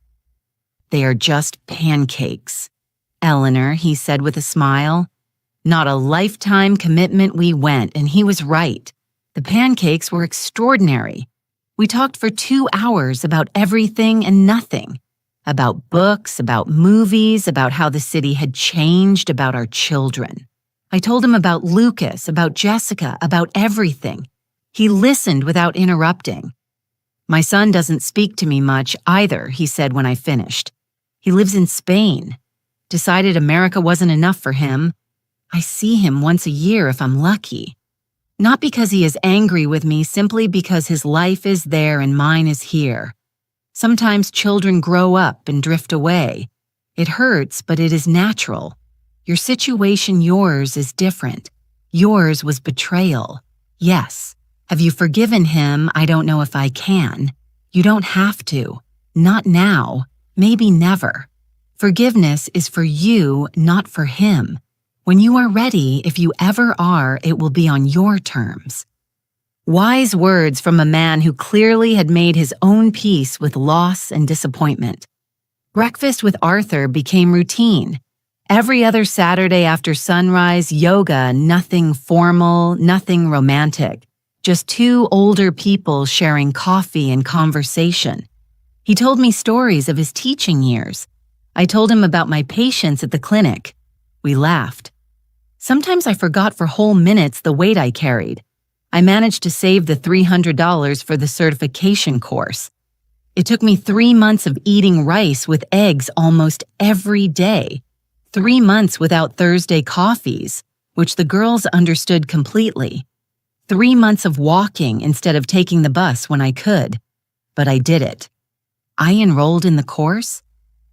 They are just pancakes, Eleanor, he said with a smile. Not a lifetime commitment we went, and he was right. The pancakes were extraordinary. We talked for 2 hours about everything and nothing. About books, about movies, about how the city had changed, about our children. I told him about Lucas, about Jessica, about everything. He listened without interrupting. My son doesn't speak to me much either, he said when I finished. He lives in Spain. Decided America wasn't enough for him. I see him once a year if I'm lucky. Not because he is angry with me, simply because his life is there and mine is here. Sometimes children grow up and drift away. It hurts, but it is natural. Your situation, yours, is different. Yours was betrayal. Yes. Have you forgiven him? I don't know if I can. You don't have to. Not now. Maybe never. Forgiveness is for you, not for him. When you are ready, if you ever are, it will be on your terms. Wise words from a man who clearly had made his own peace with loss and disappointment. Breakfast with Arthur became routine. Every other Saturday after sunrise, yoga, nothing formal, nothing romantic. Just 2 older people sharing coffee and conversation. He told me stories of his teaching years. I told him about my patients at the clinic. We laughed. Sometimes I forgot for whole minutes the weight I carried. I managed to save the $300 for the certification course. It took me 3 months of eating rice with eggs almost every day. 3 months without Thursday coffees, which the girls understood completely. 3 months of walking instead of taking the bus when I could. But I did it. I enrolled in the course.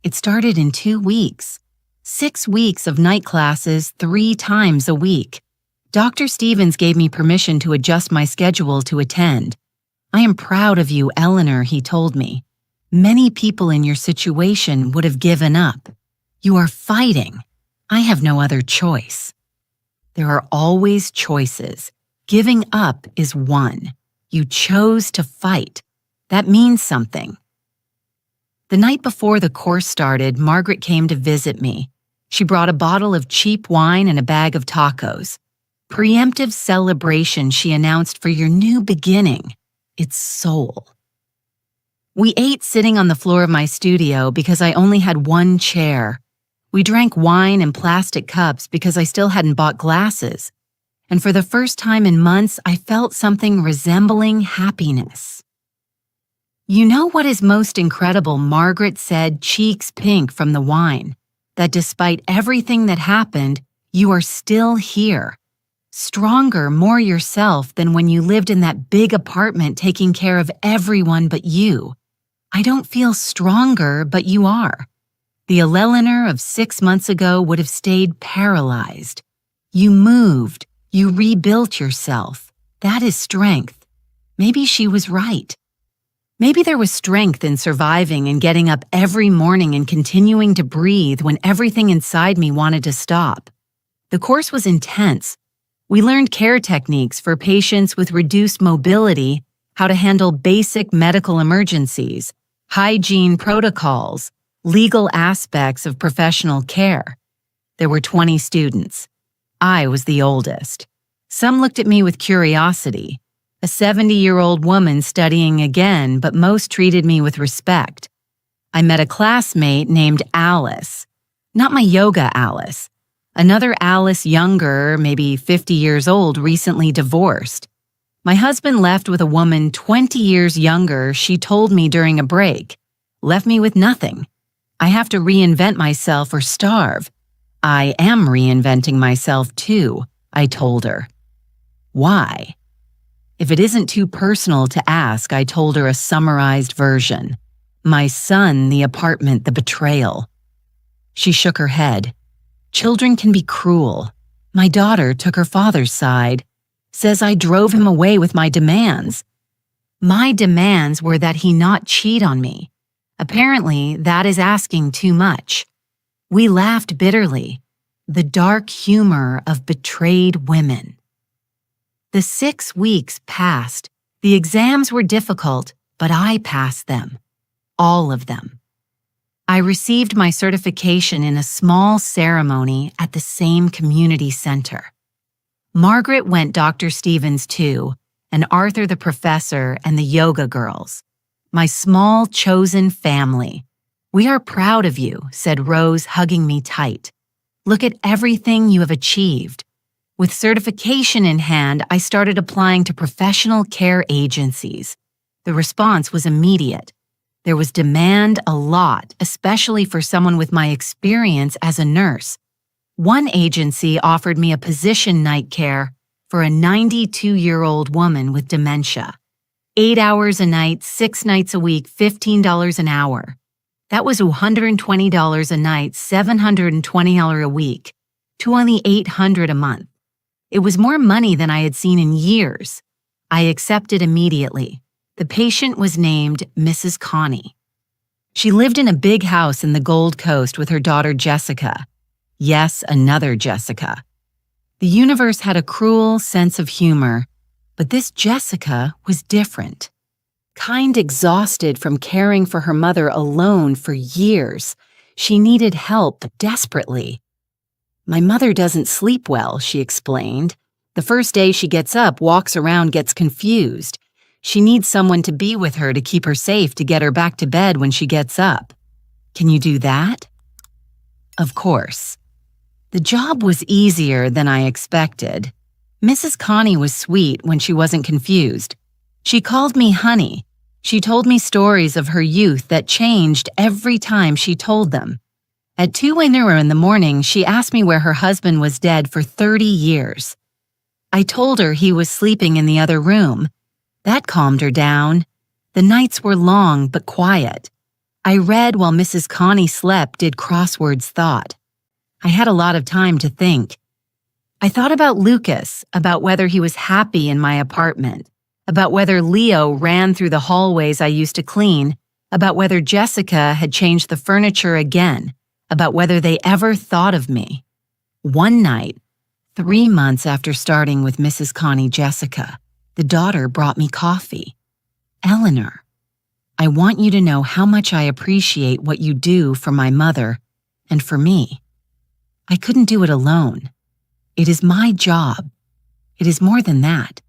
It started in 2 weeks. 6 weeks of night classes 3 times a week. Dr. Stevens gave me permission to adjust my schedule to attend. I am proud of you, Eleanor, he told me. Many people in your situation would have given up. You are fighting. I have no other choice. There are always choices. Giving up is one. You chose to fight. That means something. The night before the course started, Margaret came to visit me. She brought a bottle of cheap wine and a bag of tacos. Preemptive celebration, she announced, for your new beginning. It's soul. We ate sitting on the floor of my studio because I only had 1 chair. We drank wine in plastic cups because I still hadn't bought glasses. And for the first time in months, I felt something resembling happiness. You know what is most incredible, Margaret said, cheeks pink from the wine, that despite everything that happened, you are still here. Stronger, more yourself than when you lived in that big apartment taking care of everyone but you. I don't feel stronger, but you are. The Eleanor of 6 months ago would have stayed paralyzed. You moved. You rebuilt yourself. That is strength. Maybe she was right. Maybe there was strength in surviving and getting up every morning and continuing to breathe when everything inside me wanted to stop. The course was intense. We learned care techniques for patients with reduced mobility, how to handle basic medical emergencies, hygiene protocols, legal aspects of professional care. There were 20 students. I was the oldest. Some looked at me with curiosity. A 70-year-old woman studying again, but most treated me with respect. I met a classmate named Alice. Not my yoga Alice. Another Alice younger, maybe 50 years old, recently divorced. My husband left with a woman 20 years younger, she told me during a break. Left me with nothing. I have to reinvent myself or starve. I am reinventing myself too, I told her. Why? If it isn't too personal to ask, I told her a summarized version. My son, the apartment, the betrayal. She shook her head. Children can be cruel. My daughter took her father's side. Says I drove him away with my demands. My demands were that he not cheat on me. Apparently, that is asking too much. We laughed bitterly. The dark humor of betrayed women. The 6 weeks passed. The exams were difficult, but I passed them. All of them. I received my certification in a small ceremony at the same community center. Margaret went Dr. Stevens too, and Arthur the professor and the yoga girls. My small chosen family. We are proud of you, said Rose, hugging me tight. Look at everything you have achieved. With certification in hand, I started applying to professional care agencies. The response was immediate. There was demand a lot, especially for someone with my experience as a nurse. One agency offered me a position night care for a 92-year-old woman with dementia. 8 hours a night, 6 nights a week, $15 an hour. That was $120 a night, $720 a week, $2,800 a month. It was more money than I had seen in years. I accepted immediately. The patient was named Mrs. Connie. She lived in a big house in the Gold Coast with her daughter Jessica. Yes, another Jessica. The universe had a cruel sense of humor, but this Jessica was different. Kind exhausted from caring for her mother alone for years, she needed help desperately. My mother doesn't sleep well, she explained. The first day she gets up, walks around, gets confused. She needs someone to be with her to keep her safe, to get her back to bed when she gets up. Can you do that? Of course. The job was easier than I expected. Mrs. Connie was sweet when she wasn't confused. She called me honey. She told me stories of her youth that changed every time she told them. At 2 in the morning, she asked me where her husband was dead for 30 years. I told her he was sleeping in the other room. That calmed her down. The nights were long but quiet. I read while Mrs. Connie slept, did crosswords thought. I had a lot of time to think. I thought about Lucas, about whether he was happy in my apartment, about whether Leo ran through the hallways I used to clean, about whether Jessica had changed the furniture again, about whether they ever thought of me. One night, 3 months after starting with Mrs. Connie Jessica, the daughter brought me coffee. Eleanor, I want you to know how much I appreciate what you do for my mother and for me. I couldn't do it alone. It is my job. It is more than that.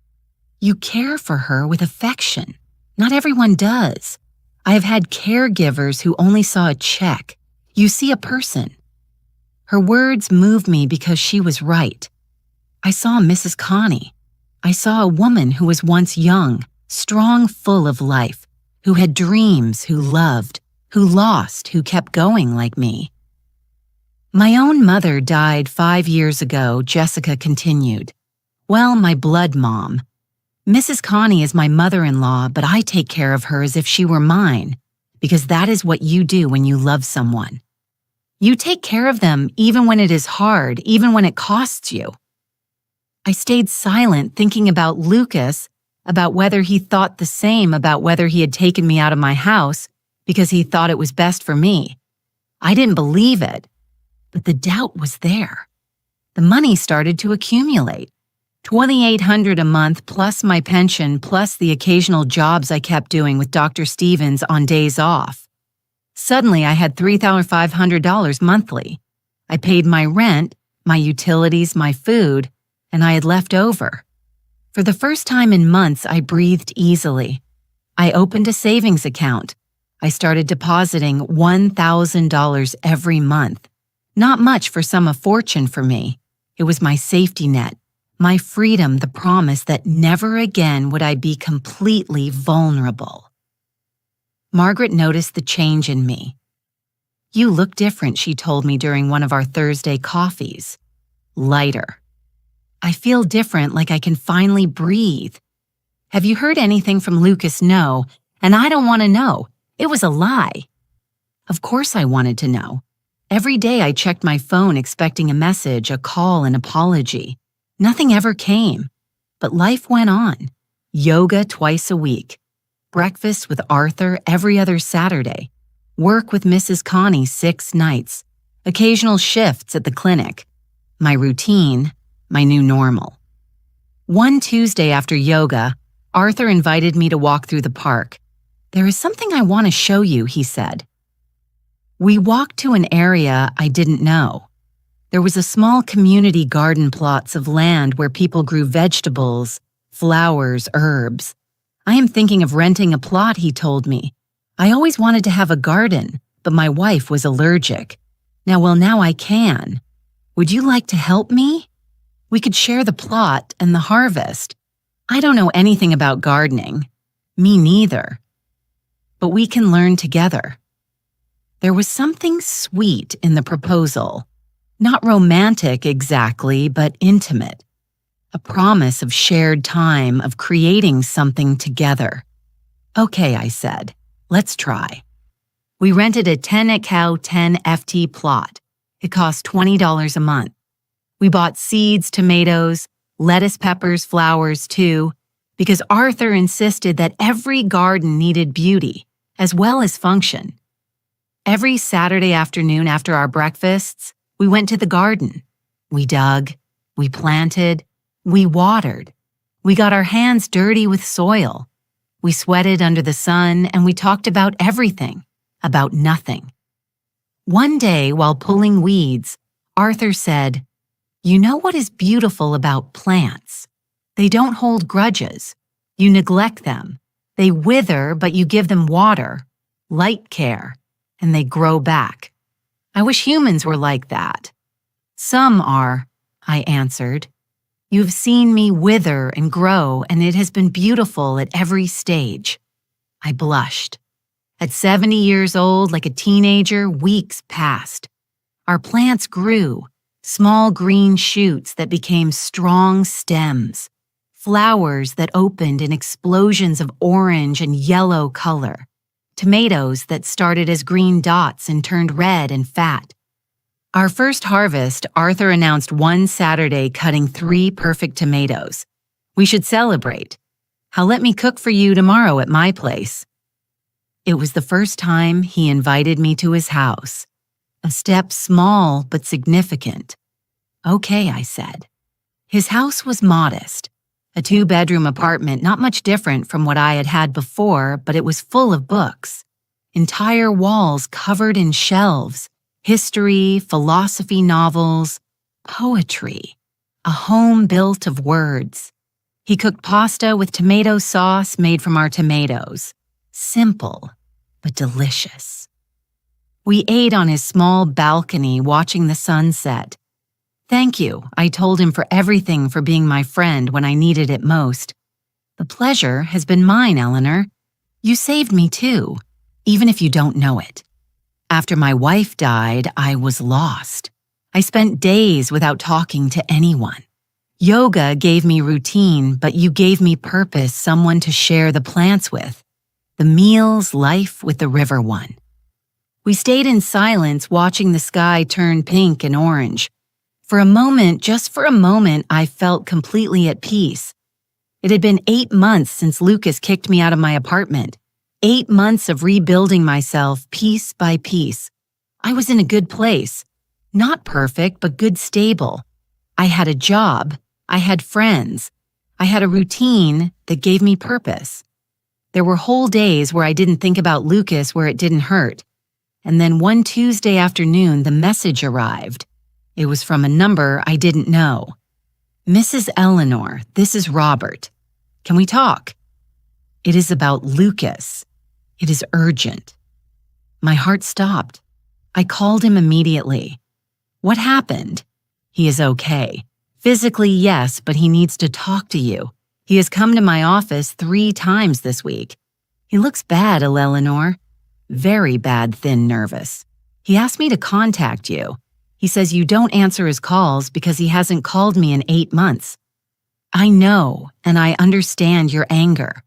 You care for her with affection. Not everyone does. I have had caregivers who only saw a check. You see a person. Her words moved me because she was right. I saw Mrs. Connie. I saw a woman who was once young, strong, full of life, who had dreams, who loved, who lost, who kept going like me. My own mother died 5 years ago, Jessica continued. Well, my blood mom. Mrs. Connie is my mother-in-law, but I take care of her as if she were mine, because that is what you do when you love someone. You take care of them even when it is hard, even when it costs you. I stayed silent thinking about Lucas, about whether he thought the same about whether he had taken me out of my house because he thought it was best for me. I didn't believe it, but the doubt was there. The money started to accumulate. $2,800 a month plus my pension plus the occasional jobs I kept doing with Dr. Stevens on days off. Suddenly, I had $3,500 monthly. I paid my rent, my utilities, my food, and I had left over. For the first time in months, I breathed easily. I opened a savings account. I started depositing $1,000 every month. Not much for some a fortune for me. It was my safety net, my freedom, the promise that never again would I be completely vulnerable. Margaret noticed the change in me. "You look different," she told me during one of our Thursday coffees. "Lighter. I feel different, like I can finally breathe. Have you heard anything from Lucas? No, and I don't want to know. It was a lie." Of course I wanted to know. Every day I checked my phone expecting a message, a call, an apology. Nothing ever came. But life went on. Yoga twice a week. Breakfast with Arthur every other Saturday. Work with Mrs. Connie 6 nights. Occasional shifts at the clinic. My routine, my new normal. One Tuesday after yoga, Arthur invited me to walk through the park. "There is something I want to show you," he said. We walked to an area I didn't know. There was a small community garden plots of land where people grew vegetables, flowers, herbs. "I am thinking of renting a plot," he told me. "I always wanted to have a garden, but my wife was allergic. Now I can. Would you like to help me? We could share the plot and the harvest. I don't know anything about gardening. Me neither. But we can learn together." There was something sweet in the proposal. Not romantic exactly, but intimate. A promise of shared time, of creating something together. "Okay," I said. "Let's try." We rented a 10-acre 10 FT plot. It cost $20 a month. We bought seeds, tomatoes, lettuce, peppers, flowers too, because Arthur insisted that every garden needed beauty, as well as function. Every Saturday afternoon after our breakfasts, we went to the garden. We dug, we planted, we watered. We got our hands dirty with soil. We sweated under the sun, and we talked about everything, about nothing. One day, while pulling weeds, Arthur said, "You know what is beautiful about plants? They don't hold grudges. You neglect them. They wither, but you give them water, light care, and they grow back. I wish humans were like that." "Some are," I answered. "You've seen me wither and grow, and it has been beautiful at every stage." I blushed. At 70 years old, like a teenager, weeks passed. Our plants grew, small green shoots that became strong stems, flowers that opened in explosions of orange and yellow color, tomatoes that started as green dots and turned red and fat. Our first harvest, Arthur announced one Saturday cutting 3 perfect tomatoes. "We should celebrate. How let me cook for you tomorrow at my place." It was the first time he invited me to his house. A step small but significant. "Okay," I said. His house was modest. A 2-bedroom apartment, not much different from what I had had before, but it was full of books. Entire walls covered in shelves, history, philosophy novels, poetry. A home built of words. He cooked pasta with tomato sauce made from our tomatoes. Simple, but delicious. We ate on his small balcony watching the sunset. "Thank you," I told him, "for everything, for being my friend when I needed it most. The pleasure has been mine, Eleanor. You saved me too, even if you don't know it. After my wife died, I was lost. I spent days without talking to anyone. Yoga gave me routine, but you gave me purpose, someone to share the plants with. The meals, life with the river one." We stayed in silence, watching the sky turn pink and orange. For a moment, just for a moment, I felt completely at peace. It had been 8 months since Lucas kicked me out of my apartment. 8 months of rebuilding myself piece by piece. I was in a good place. Not perfect, but good, stable. I had a job, I had friends. I had a routine that gave me purpose. There were whole days where I didn't think about Lucas where it didn't hurt. And then one Tuesday afternoon, the message arrived. It was from a number I didn't know. "Mrs. Eleanor, this is Robert. Can we talk? It is about Lucas. It is urgent." My heart stopped. I called him immediately. "What happened?" "He is okay. Physically, yes, but he needs to talk to you. He has come to my office 3 times this week. He looks bad, Eleanor. Very bad, thin, nervous. He asked me to contact you. He says you don't answer his calls because he hasn't called me in 8 months. I know, and I understand your anger,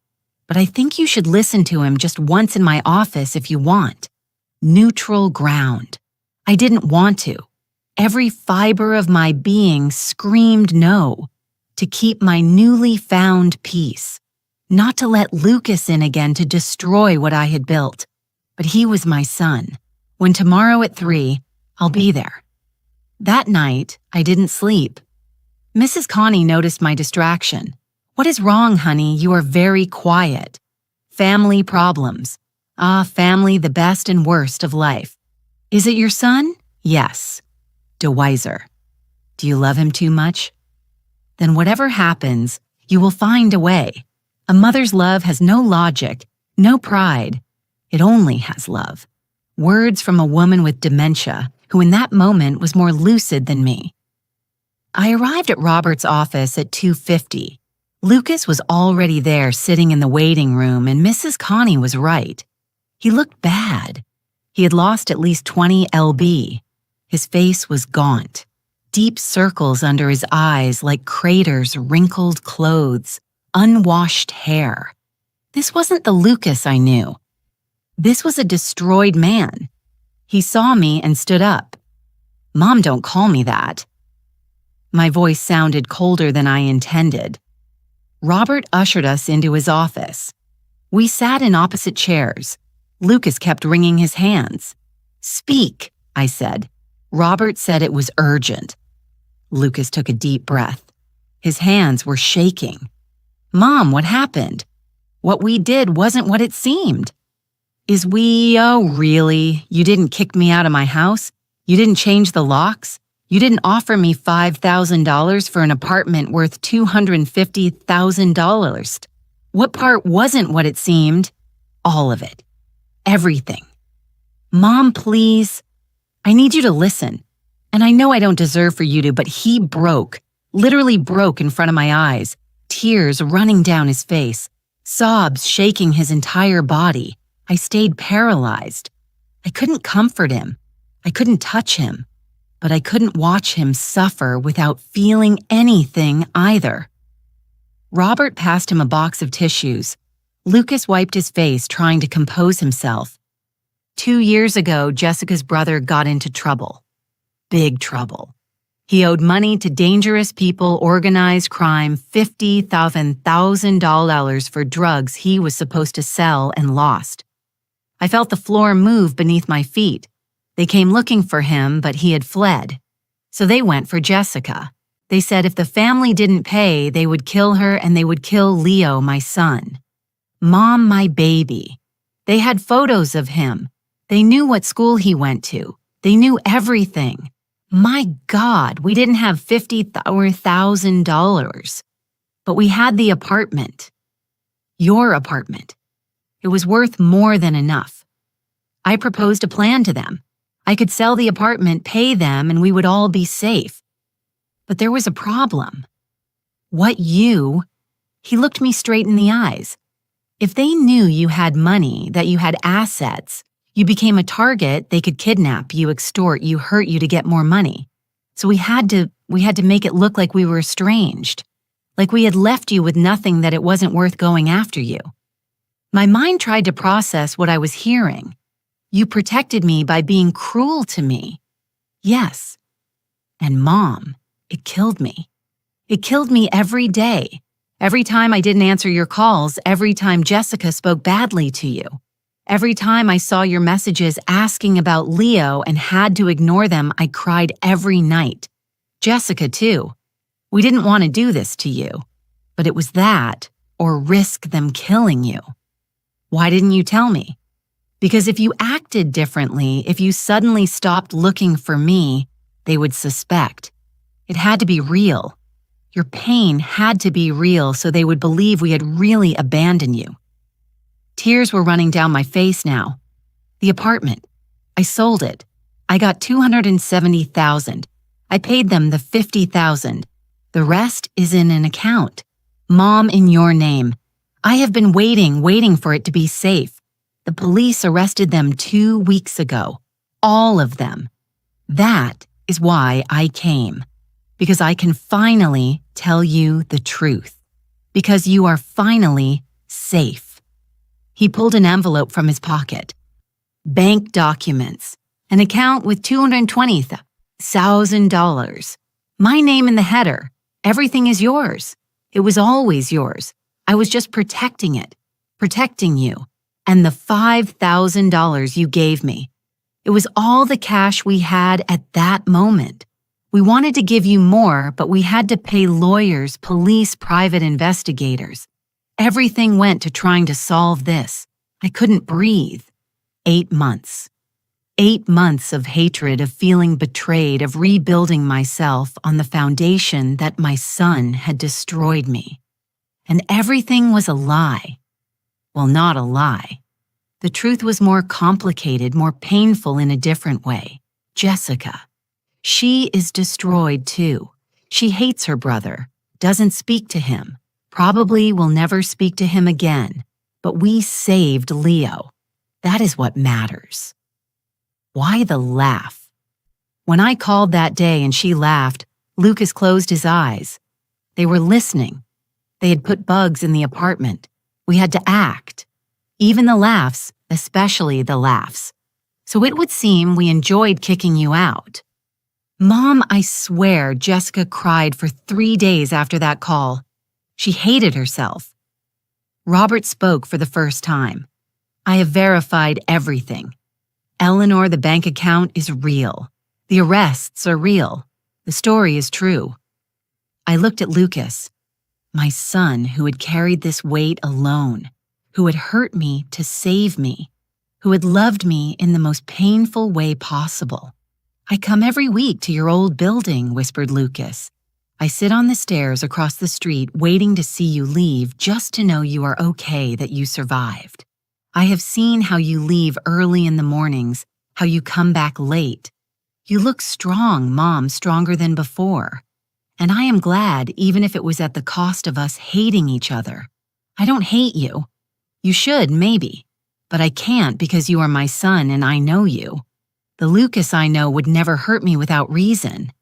but I think you should listen to him just once in my office if you want. Neutral ground." I didn't want to. Every fiber of my being screamed no, to keep my newly found peace, not to let Lucas in again to destroy what I had built. But he was my son. When tomorrow at 3, I'll be there. That night, I didn't sleep. Mrs. Connie noticed my distraction. "What is wrong, honey? You are very quiet." "Family problems." "Ah, family, the best and worst of life." "Is it your son?" "Yes." "DeWeiser. Do you love him too much?" "Then whatever happens, you will find a way. A mother's love has no logic, no pride. It only has love." Words from a woman with dementia, who in that moment was more lucid than me. I arrived at Robert's office at 2:50. Lucas was already there sitting in the waiting room, and Mrs. Connie was right. He looked bad. He had lost at least 20 lb. His face was gaunt. Deep circles under his eyes like craters, wrinkled clothes, unwashed hair. This wasn't the Lucas I knew. This was a destroyed man. He saw me and stood up. "Mom, don't call me that." My voice sounded colder than I intended. Robert ushered us into his office. We sat in opposite chairs. Lucas kept wringing his hands. "Speak," I said. Robert said it was urgent. Lucas took a deep breath. His hands were shaking. "Mom, what happened? What we did wasn't what it seemed." Oh, really? You didn't kick me out of my house? You didn't change the locks? You didn't offer me $5,000 for an apartment worth $250,000? What part wasn't what it seemed? All of it. Everything. Mom, please. I need you to listen. And I know I don't deserve for you to, but he broke, literally broke in front of my eyes, tears running down his face, sobs shaking his entire body. I stayed paralyzed. I couldn't comfort him. I couldn't touch him. But I couldn't watch him suffer without feeling anything either. Robert passed him a box of tissues. Lucas wiped his face, trying to compose himself. 2 years ago, Jessica's brother got into trouble. Big trouble. He owed money to dangerous people, organized crime, $50,000 for drugs he was supposed to sell and lost. I felt the floor move beneath my feet. They came looking for him, but he had fled. So they went for Jessica. They said if the family didn't pay, they would kill her and they would kill Leo, my son. Mom, my baby. They had photos of him. They knew what school he went to. They knew everything. My God, we didn't have $50,000. But we had the apartment. Your apartment. It was worth more than enough. I proposed a plan to them. I could sell the apartment, pay them, and we would all be safe. But there was a problem. He looked me straight in the eyes. If they knew you had money, that you had assets, you became a target, they could kidnap you, extort you, hurt you to get more money. So we had to make it look like we were estranged, like we had left you with nothing, that it wasn't worth going after you. My mind tried to process what I was hearing. You protected me by being cruel to me. Yes. And Mom, it killed me. It killed me every day. Every time I didn't answer your calls, every time Jessica spoke badly to you. Every time I saw your messages asking about Leo and had to ignore them, I cried every night. Jessica, too. We didn't want to do this to you, but it was that or risk them killing you. Why didn't you tell me? Because if you acted differently, if you suddenly stopped looking for me, they would suspect. It had to be real. Your pain had to be real so they would believe we had really abandoned you. Tears were running down my face now. The apartment. I sold it. I got $270,000. I paid them the $50,000. The rest is in an account. Mom, in your name. I have been waiting for it to be safe. The police arrested them 2 weeks ago. All of them. That is why I came. Because I can finally tell you the truth. Because you are finally safe. He pulled an envelope from his pocket. Bank documents. An account with $220,000. My name in the header. Everything is yours. It was always yours. I was just protecting it. Protecting you. And the $5,000 you gave me. It was all the cash we had at that moment. We wanted to give you more, but we had to pay lawyers, police, private investigators. Everything went to trying to solve this. I couldn't breathe. 8 months. 8 months of hatred, of feeling betrayed, of rebuilding myself on the foundation that my son had destroyed me. And everything was a lie. Well, not a lie. The truth was more complicated, more painful in a different way. Jessica. She is destroyed too. She hates her brother, doesn't speak to him, probably will never speak to him again. But we saved Leo. That is what matters. Why the laugh? When I called that day and she laughed, Lucas closed his eyes. They were listening. They had put bugs in the apartment. We had to act. Even the laughs, especially the laughs. So it would seem we enjoyed kicking you out. Mom, I swear Jessica cried for 3 days after that call. She hated herself. Robert spoke for the first time. I have verified everything. Eleanor, the bank account is real. The arrests are real. The story is true. I looked at Lucas, my son who had carried this weight alone, who had hurt me to save me, who had loved me in the most painful way possible. I come every week to your old building, whispered Lucas. I sit on the stairs across the street waiting to see you leave just to know you are okay, that you survived. I have seen how you leave early in the mornings, how you come back late. You look strong, Mom, stronger than before. And I am glad, even if it was at the cost of us hating each other. I don't hate you. You should, maybe. But I can't because you are my son and I know you. The Lucas I know would never hurt me without reason.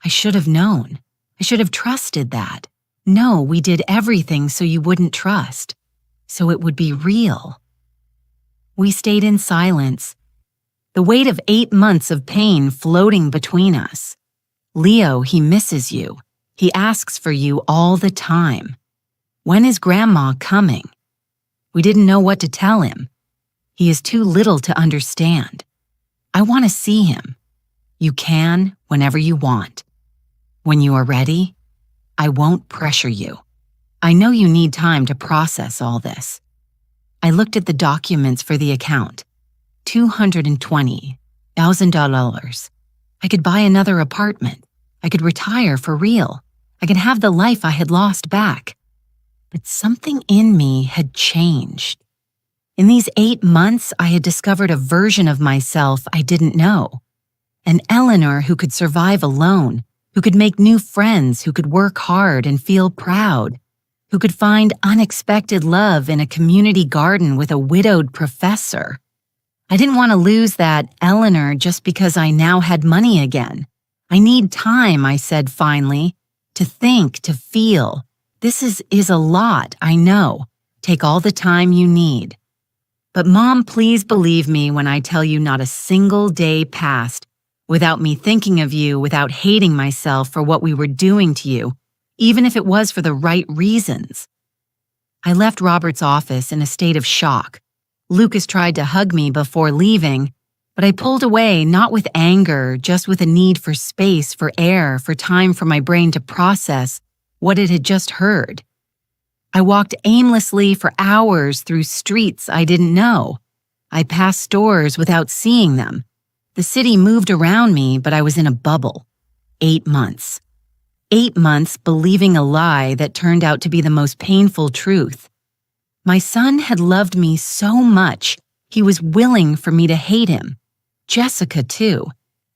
I should have known. I should have trusted that. No, we did everything so you wouldn't trust. So it would be real. We stayed in silence. The weight of 8 months of pain floating between us. Leo, he misses you. He asks for you all the time. When is Grandma coming? We didn't know what to tell him. He is too little to understand. I want to see him. You can whenever you want. When you are ready, I won't pressure you. I know you need time to process all this. I looked at the documents for the account. $220,000. I could buy another apartment. I could retire for real. I could have the life I had lost back. But something in me had changed. In these 8 months, I had discovered a version of myself I didn't know. An Eleanor who could survive alone, who could make new friends, who could work hard and feel proud, who could find unexpected love in a community garden with a widowed professor. I didn't want to lose that Eleanor just because I now had money again. I need time, I said finally, to think, to feel. This is a lot, I know. Take all the time you need. But Mom, please believe me when I tell you not a single day passed without me thinking of you, without hating myself for what we were doing to you, even if it was for the right reasons. I left Robert's office in a state of shock. Lucas tried to hug me before leaving, But I pulled away not with anger, just with a need for space, for air, for time for my brain to process what it had just heard. I walked aimlessly for hours through streets I didn't know. I passed stores without seeing them. The city moved around me, but I was in a bubble. 8 months. 8 months believing a lie that turned out to be the most painful truth. My son had loved me so much, he was willing for me to hate him. Jessica, too.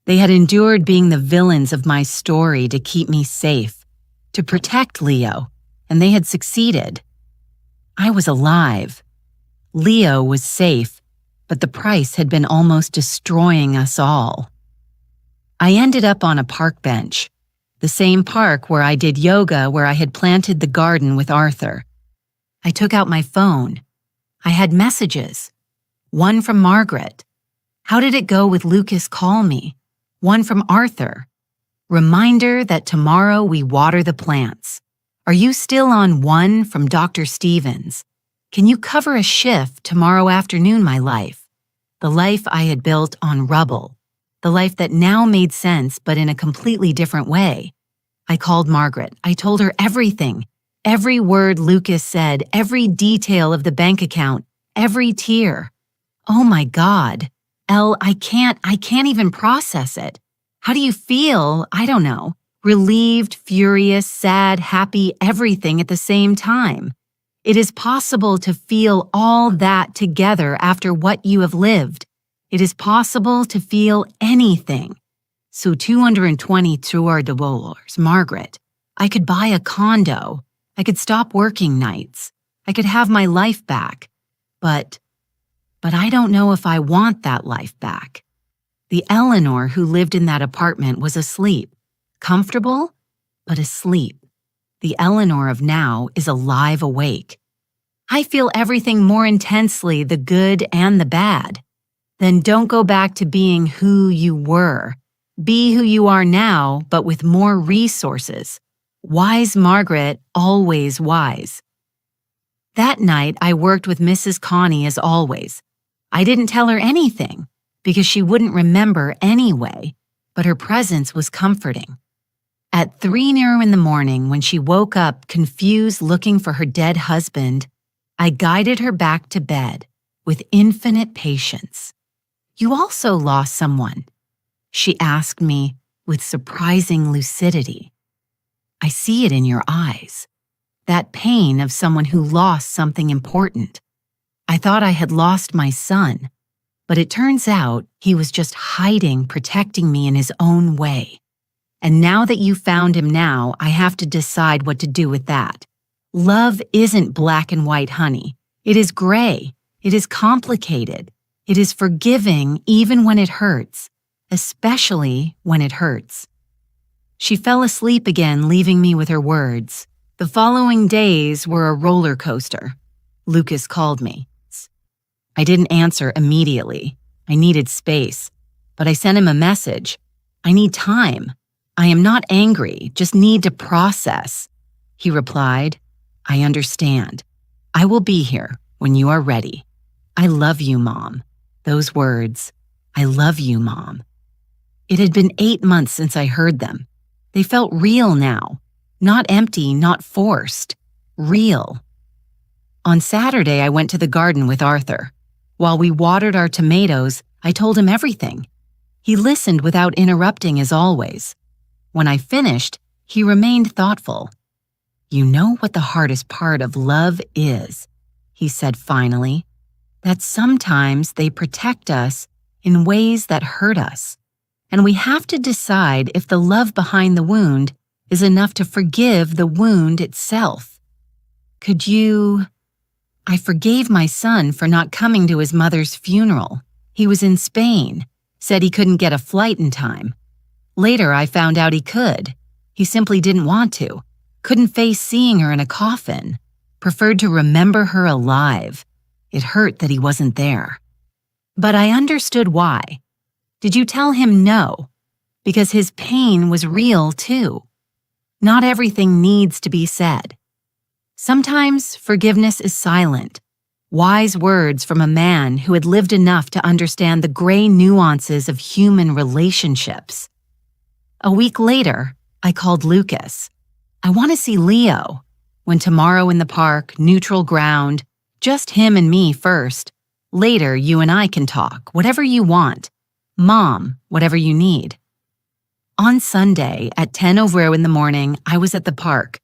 They had endured being the villains of my story to keep me safe, to protect Leo, and they had succeeded. I was alive. Leo was safe, but the price had been almost destroying us all. I ended up on a park bench, the same park where I did yoga, where I had planted the garden with Arthur. I took out my phone. I had messages. One from Margaret. How did it go with Lucas? Call me. One from Arthur. Reminder that tomorrow we water the plants. Are you still on? One from Dr. Stevens. Can you cover a shift tomorrow afternoon, my life? The life I had built on rubble. The life that now made sense, but in a completely different way. I called Margaret. I told her everything. Every word Lucas said, every detail of the bank account, every tear. Oh my God. Elle, I can't even process it. How do you feel? I don't know. Relieved, furious, sad, happy, everything at the same time. It is possible to feel all that together after what you have lived. It is possible to feel anything. So $222, Margaret. I could buy a condo. I could stop working nights. I could have my life back. But I don't know if I want that life back. The Eleanor who lived in that apartment was asleep. Comfortable, but asleep. The Eleanor of now is alive, awake. I feel everything more intensely, the good and the bad. Then don't go back to being who you were. Be who you are now, but with more resources. Wise Margaret, always wise. That night, I worked with Mrs. Connie as always. I didn't tell her anything, because she wouldn't remember anyway, but her presence was comforting. At 3 in the morning, when she woke up confused looking for her dead husband, I guided her back to bed with infinite patience. You also lost someone, she asked me with surprising lucidity. I see it in your eyes, that pain of someone who lost something important. I thought I had lost my son, but it turns out he was just hiding, protecting me in his own way. And now that you found him now, I have to decide what to do with that. Love isn't black and white, honey. It is gray. It is complicated. It is forgiving even when it hurts, especially when it hurts. She fell asleep again, leaving me with her words. The following days were a roller coaster. Lucas called me. I didn't answer immediately. I needed space, but I sent him a message. I need time. I am not angry, just need to process. He replied, I understand. I will be here when you are ready. I love you, Mom. Those words, I love you, Mom. It had been 8 months since I heard them. They felt real now. Not empty, not forced. Real. On Saturday, I went to the garden with Arthur. While we watered our tomatoes, I told him everything. He listened without interrupting as always. When I finished, he remained thoughtful. You know what the hardest part of love is, he said finally, that sometimes they protect us in ways that hurt us, and we have to decide if the love behind the wound is enough to forgive the wound itself. Could you... I forgave my son for not coming to his mother's funeral. He was in Spain, said he couldn't get a flight in time. Later, I found out he could. He simply didn't want to. Couldn't face seeing her in a coffin. Preferred to remember her alive. It hurt that he wasn't there. But I understood why. Did you tell him no? Because his pain was real too. Not everything needs to be said. Sometimes forgiveness is silent. Wise words from a man who had lived enough to understand the gray nuances of human relationships. A week later, I called Lucas. I want to see Leo. When tomorrow in the park, neutral ground, just him and me first. Later, you and I can talk, whatever you want. Mom, whatever you need. On Sunday, at 10:00 in the morning, I was at the park.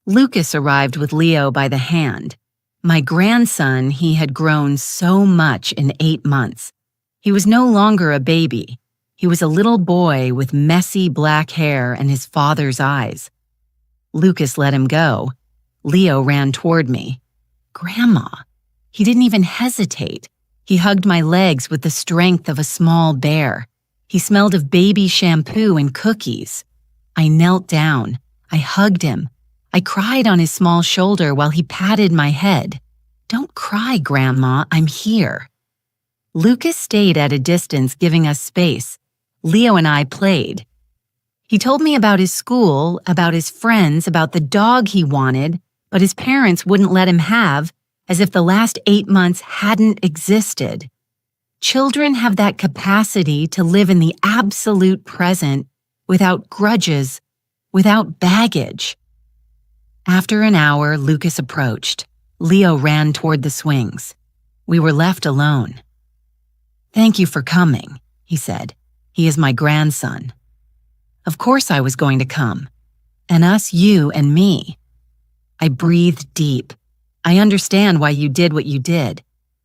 Lucas arrived with Leo by the hand. My grandson, he had grown so much in 8 months. He was no longer a baby. He was a little boy with messy black hair and his father's eyes. Lucas let him go. Leo ran toward me. Grandma. He didn't even hesitate. He hugged my legs with the strength of a small bear. He smelled of baby shampoo and cookies. I knelt down. I hugged him. I cried on his small shoulder while he patted my head. Don't cry, Grandma, I'm here. Lucas stayed at a distance, giving us space. Leo and I played. He told me about his school, about his friends, about the dog he wanted, but his parents wouldn't let him have, as if the last 8 months hadn't existed. Children have that capacity to live in the absolute present without grudges, without baggage. After an hour, Lucas approached. Leo ran toward the swings. We were left alone. Thank you for coming, he said. He is my grandson. Of course I was going to come. And us, you and me. I breathed deep. I understand why you did what you did.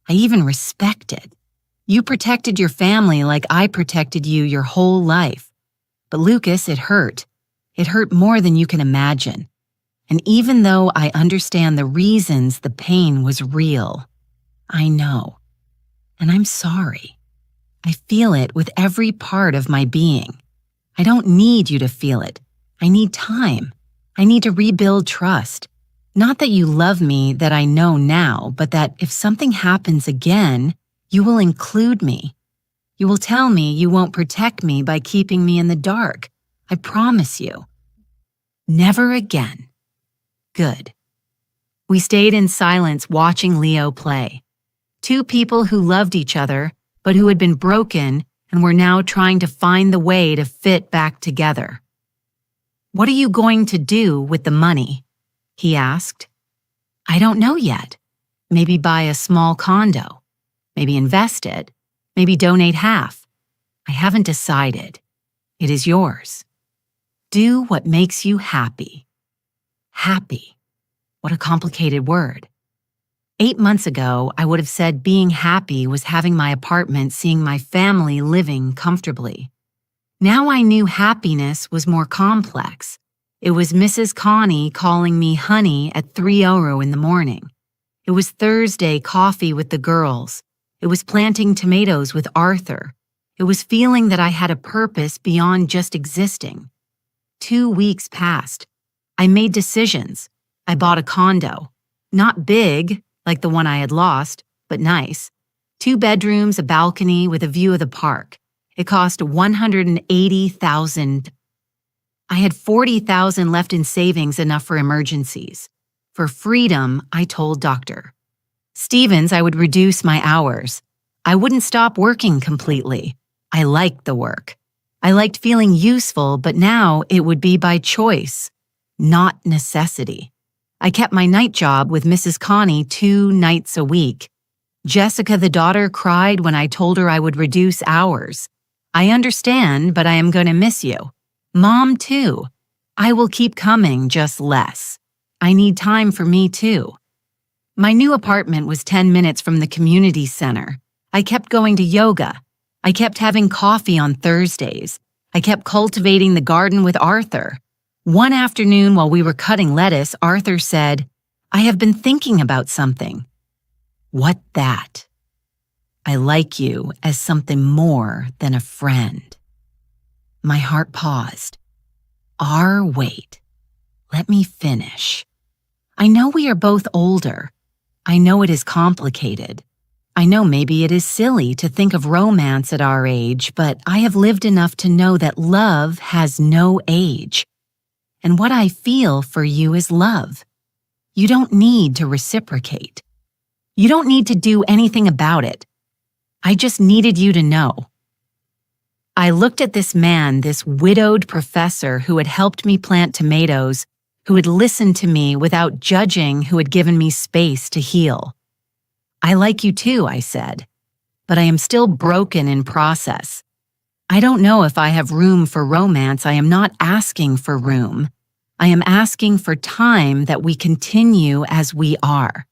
I even respect it. You protected your family like I protected you your whole life. But Lucas, it hurt. It hurt more than you can imagine. And even though I understand the reasons the pain was real, I know. And I'm sorry. I feel it with every part of my being. I don't need you to feel it. I need time. I need to rebuild trust. Not that you love me that I know now, but that if something happens again, you will include me. You will tell me you won't protect me by keeping me in the dark. I promise you. Never again. Good. We stayed in silence watching Leo play. Two people who loved each other, but who had been broken and were now trying to find the way to fit back together. What are you going to do with the money? He asked. I don't know yet. Maybe buy a small condo. Maybe invest it. Maybe donate half. I haven't decided. It is yours. Do what makes you happy. Happy. What a complicated word. 8 months ago, I would have said being happy was having my apartment, seeing my family living comfortably. Now I knew happiness was more complex. It was Mrs. Connie calling me honey at 3:00 in the morning. It was Thursday coffee with the girls. It was planting tomatoes with Arthur. It was feeling that I had a purpose beyond just existing. 2 weeks passed. I made decisions. I bought a condo. Not big, like the one I had lost, but nice. 2 bedrooms, a balcony with a view of the park. It cost $180,000. I had $40,000 left in savings, enough for emergencies. For freedom, I told Dr. Stevens I would reduce my hours. I wouldn't stop working completely. I liked the work. I liked feeling useful, but now it would be by choice, not necessity. I kept my night job with Mrs. Connie 2 nights a week. Jessica, the daughter, cried when I told her I would reduce hours. I understand, but I am going to miss you. Mom, too. I will keep coming, just less. I need time for me, too. My new apartment was 10 minutes from the community center. I kept going to yoga. I kept having coffee on Thursdays. I kept cultivating the garden with Arthur. One afternoon while we were cutting lettuce, Arthur said, I have been thinking about something. What that? I like you as something more than a friend. My heart paused. Wait. Let me finish. I know we are both older. I know it is complicated. I know maybe it is silly to think of romance at our age, but I have lived enough to know that love has no age. And what I feel for you is love. You don't need to reciprocate. You don't need to do anything about it. I just needed you to know. I looked at this man, this widowed professor who had helped me plant tomatoes, who had listened to me without judging, who had given me space to heal. I like you too, I said, but I am still broken in process. I don't know if I have room for romance. I am not asking for room. I am asking for time that we continue as we are.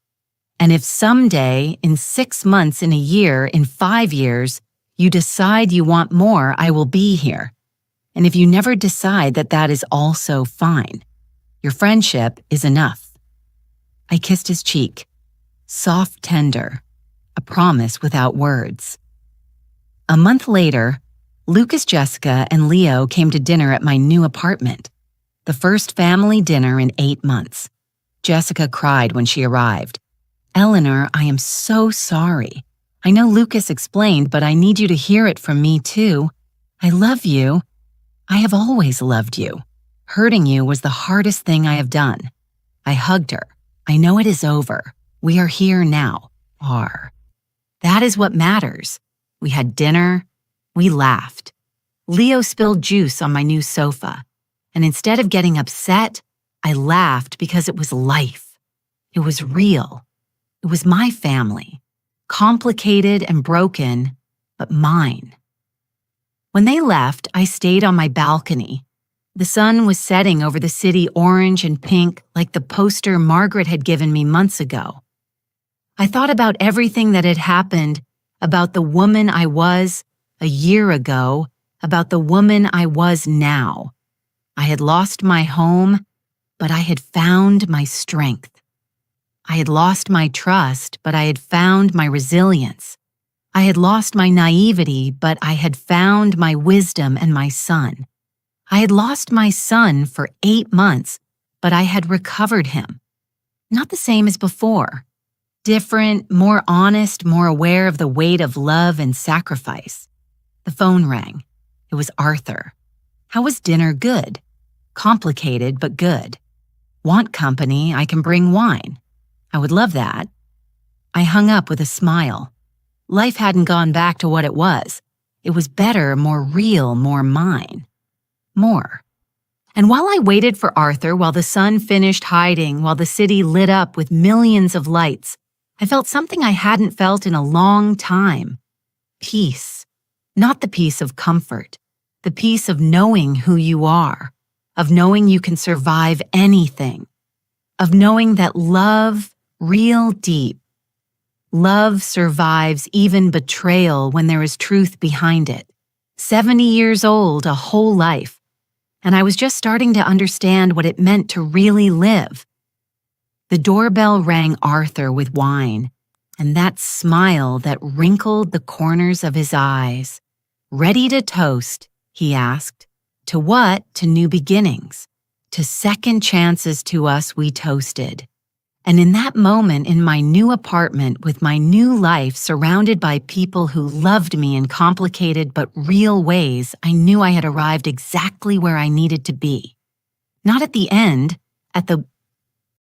And if someday, in 6 months, in a year, in 5 years, you decide you want more, I will be here. And if you never decide, that is also fine. Your friendship is enough. I kissed his cheek, soft, tender, a promise without words. A month later, Lucas, Jessica, and Leo came to dinner at my new apartment, the first family dinner in 8 months. Jessica cried when she arrived. Eleanor, I am so sorry. I know Lucas explained, but I need you to hear it from me too. I love you. I have always loved you. Hurting you was the hardest thing I have done. I hugged her. I know it is over. We are here now. That is what matters. We had dinner. We laughed. Leo spilled juice on my new sofa. And instead of getting upset, I laughed because it was life. It was real. It was my family, complicated and broken, but mine. When they left, I stayed on my balcony. The sun was setting over the city, orange and pink, like the poster Margaret had given me months ago. I thought about everything that had happened, about the woman I was a year ago, about the woman I was now. I had lost my home, but I had found my strength. I had lost my trust, but I had found my resilience. I had lost my naivety, but I had found my wisdom and my son. I had lost my son for 8 months, but I had recovered him. Not the same as before. Different, more honest, more aware of the weight of love and sacrifice. The phone rang. It was Arthur. How was dinner? Good. Complicated, but good. Want company? I can bring wine. I would love that. I hung up with a smile. Life hadn't gone back to what it was. It was better, more real, more mine. More. And while I waited for Arthur, while the sun finished hiding, while the city lit up with millions of lights, I felt something I hadn't felt in a long time. Peace. Not the peace of comfort. The peace of knowing who you are. Of knowing you can survive anything. Of knowing that love, real deep. Love survives even betrayal when there is truth behind it. 70 years old, a whole life. And I was just starting to understand what it meant to really live. The doorbell rang Arthur with wine, and that smile that wrinkled the corners of his eyes. Ready to toast, he asked. To what? To new beginnings. To second chances to us, we toasted. And in that moment, in my new apartment, with my new life surrounded by people who loved me in complicated but real ways, I knew I had arrived exactly where I needed to be. Not at the end, at the